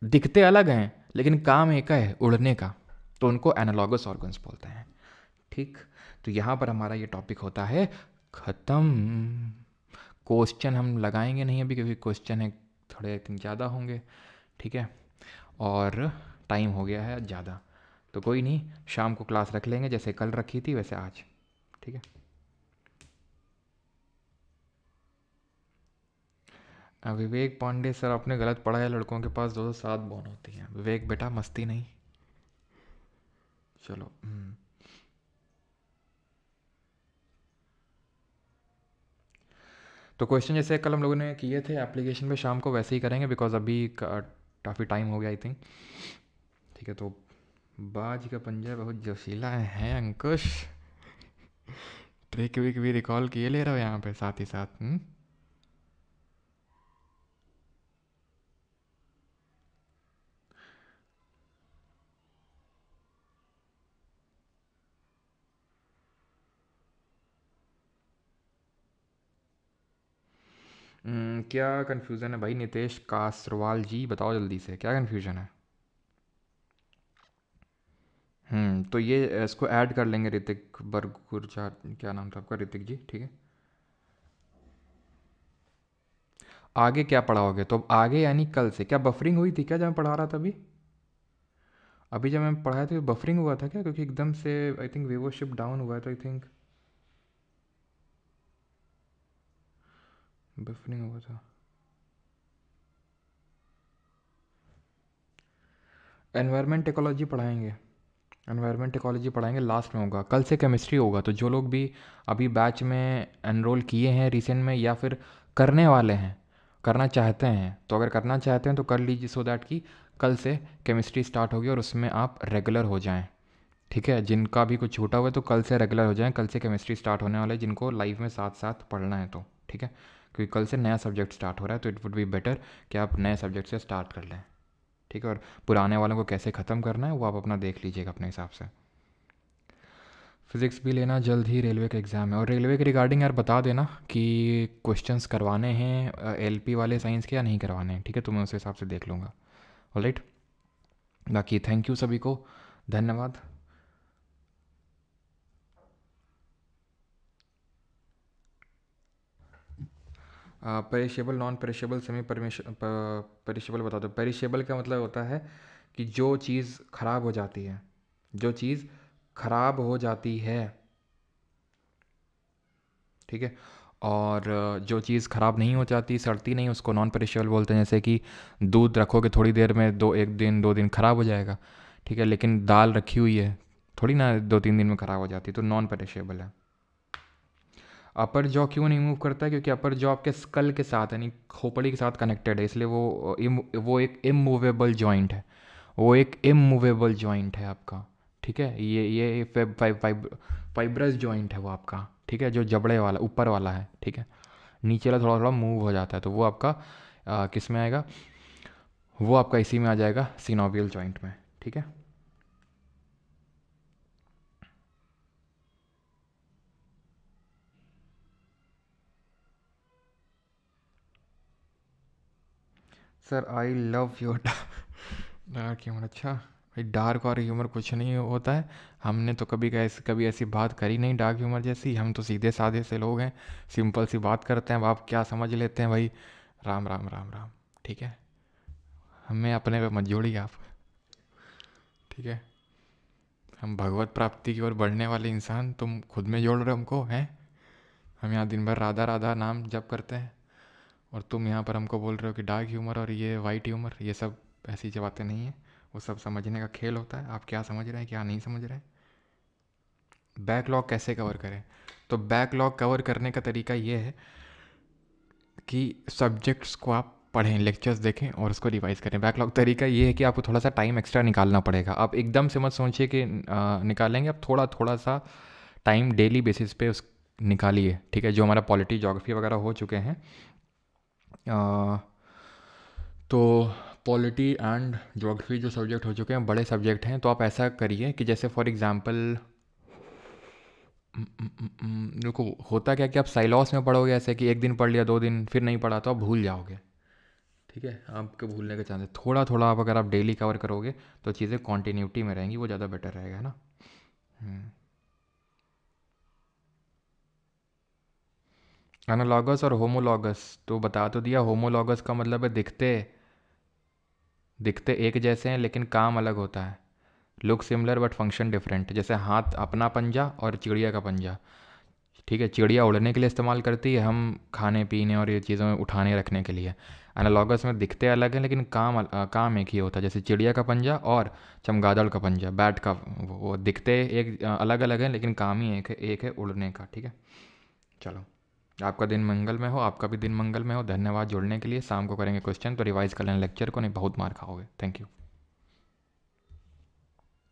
दिखते अलग हैं लेकिन काम एक है, उड़ने का, तो उनको एनालॉगस ऑर्गन्स बोलते हैं, ठीक। तो यहाँ पर हमारा ये टॉपिक होता है ख़त्म। क्वेश्चन हम लगाएंगे नहीं अभी, क्योंकि क्वेश्चन है थोड़े ज़्यादा होंगे, ठीक है, और टाइम हो गया है ज़्यादा, तो कोई नहीं, शाम को क्लास रख लेंगे, जैसे कल रखी थी वैसे आज, ठीक है। विवेक पांडे सर, आपने गलत पढ़ा है, लड़कों के पास 207 बॉन होती हैं। विवेक बेटा मस्ती नहीं, चलो। तो क्वेश्चन जैसे कल हम लोगों ने किए थे एप्लीकेशन पे, शाम को वैसे ही करेंगे, बिकॉज अभी काफ़ी टाइम हो गया आई थिंक, ठीक है। तो बाज का पंजा बहुत जोशीला है अंकुश, ट्रिक विक भी रिकॉल किए ले रहे हो यहाँ पे साथ ही साथ। क्या कन्फ्यूज़न है भाई? नितेश कासरवाल जी बताओ जल्दी से, क्या कन्फ्यूज़न है? तो ये इसको ऐड कर लेंगे, ऋतिक बरगुरजार, क्या नाम था आपका? ऋतिक जी, ठीक है। आगे क्या पढ़ाओगे? तो आगे यानी कल से क्या बफरिंग हुई थी क्या जब मैं पढ़ा रहा था अभी? अभी जब मैं पढ़ाया था बफरिंग हुआ था क्या? क्योंकि एकदम से आई थिंक व्यूअरशिप डाउन हुआ है, तो आई थिंक बफरिंग हुआ था। एनवायरमेंट इकोलॉजी पढ़ाएंगे, एनवायरमेंट इकोलॉजी पढ़ाएंगे, लास्ट में होगा। कल से केमिस्ट्री होगा, तो जो लोग भी अभी बैच में एनरोल किए हैं रिसेंट में, या फिर करने वाले हैं, करना चाहते हैं, तो अगर करना चाहते हैं तो कर लीजिए, सो दैट कि कल से केमिस्ट्री स्टार्ट होगी और उसमें आप रेगुलर हो जाएं। ठीक है, जिनका भी कुछ छूटा हुआ है तो कल से रेगुलर हो जाएं। कल से केमिस्ट्री स्टार्ट होने वाला है, जिनको लाइव में साथ साथ पढ़ना है तो ठीक है, क्योंकि कल से नया सब्जेक्ट स्टार्ट हो रहा है, तो इट वुड बी बेटर कि आप नए सब्जेक्ट से स्टार्ट कर लें। ठीक है, और पुराने वालों को कैसे ख़त्म करना है वो आप अपना देख लीजिएगा अपने हिसाब से। फिज़िक्स भी लेना, जल्द ही रेलवे का एग्ज़ाम है। और रेलवे के रिगार्डिंग यार बता देना कि क्वेश्चंस करवाने हैं एलपी वाले साइंस के या नहीं करवाने हैं, ठीक है, तो मैं उस हिसाब से देख लूँगा। ऑलराइट, बाकी थैंक यू सभी को, धन्यवाद। Perishable, non perishable, semi perishable बता दो। पेरिशेबल का मतलब होता है कि जो चीज़ ख़राब हो जाती है, जो चीज़ ख़राब हो जाती है, ठीक है। और जो चीज़ ख़राब नहीं हो जाती, सड़ती नहीं, उसको नॉन पेरिशेबल बोलते हैं। जैसे कि दूध रखोगे थोड़ी देर में, एक दिन 2 दिन ख़राब हो जाएगा, ठीक है, लेकिन दाल रखी हुई है, थोड़ी ना 2-3 दिन में ख़राब हो जाती, तो नॉन पेरिशेबल है। अपर जॉ क्यों नहीं मूव करता है? क्योंकि अपर जॉ आपके स्कल के साथ यानी खोपड़ी के साथ कनेक्टेड है, इसलिए वो एक इमूवेबल जॉइंट है, वो एक इमूवेबल जॉइंट है आपका। ठीक है, ये फाइब्रस जॉइंट है वो आपका, ठीक है, जो जबड़े वाला ऊपर वाला है, ठीक है। नीचे वाला थोड़ा थोड़ा मूव हो जाता है, तो वो आपका किस में आएगा? वो आपका इसी में आ जाएगा, सिनोवियल जॉइंट में, ठीक है। Sir I love your dark humour. अच्छा भाई, डार्क और ह्यूमर कुछ नहीं होता है, हमने तो कभी ऐसी बात करी नहीं डार्क ह्यूमर जैसी। हम तो सीधे साधे से लोग हैं, सिंपल सी बात करते हैं। अब आप क्या समझ लेते हैं भाई? राम राम राम राम, ठीक है, हमें अपने पे मत जोड़िए आप, ठीक है। हम भगवत प्राप्ति की ओर बढ़ने वाले इंसान, तुम खुद में जोड़ रहे हो हमको, हैं? हम यहाँ दिन भर राधा राधा नाम जप करते हैं, और तुम यहाँ पर हमको बोल रहे हो कि डार्क ह्यूमर और ये वाइट ह्यूमर, ये सब ऐसी बातें नहीं है। वो सब समझने का खेल होता है। आप क्या समझ रहे हैं, क्या नहीं समझ रहे हैं? बैकलॉग कैसे कवर करें? तो बैकलॉग कवर करने का तरीका ये है कि सब्जेक्ट्स को आप पढ़ें, लेक्चर्स देखें और उसको रिवाइज करें। बैकलॉग तरीका ये है कि आपको थोड़ा सा टाइम एक्स्ट्रा निकालना पड़ेगा। आप एकदम से मत सोचिए कि निकालेंगे, आप थोड़ा थोड़ा सा टाइम डेली बेसिस पे उस निकालिए, ठीक है। जो हमारा पॉलिटी, ज्योग्राफी वगैरह हो चुके हैं, तो पॉलिटी एंड ज्योग्राफी जो सब्जेक्ट हो चुके हैं, बड़े सब्जेक्ट हैं, तो आप ऐसा करिए कि जैसे फॉर एग्ज़ाम्पल, देखो होता क्या कि आप साइलॉस में पढ़ोगे ऐसे कि एक दिन पढ़ लिया, 2 दिन फिर नहीं पढ़ा, तो आप भूल जाओगे, ठीक है। आपके भूलने के चांसेस थोड़ा थोड़ा, आप अगर आप डेली कवर करोगे तो चीज़ें कॉन्टीन्यूटी में रहेंगी, वो ज़्यादा बेटर रहेगा, है ना। एनालॉगस और होमोलॉगस तो बता तो दिया। होमोलॉगस का मतलब है दिखते दिखते एक जैसे हैं लेकिन काम अलग होता है। Look similar but function different. जैसे हाथ अपना पंजा और चिड़िया का पंजा, ठीक है, चिड़िया उड़ने के लिए इस्तेमाल करती है, हम खाने पीने और ये चीज़ों में उठाने रखने के लिए। एनालॉगस में दिखते अलग हैं लेकिन काम एक ही होता है। जैसे चिड़िया का पंजा और चमगादड़ का पंजा, बैट का, वो दिखते एक अलग अलग हैं लेकिन काम ही एक है उड़ने का, ठीक है। चलो, आपका दिन मंगल में हो, आपका भी दिन मंगल में हो। धन्यवाद जुड़ने के लिए। शाम को करेंगे क्वेश्चन, तो रिवाइज कर लेना लेक्चर को, नहीं बहुत मार खाओगे। Thank you.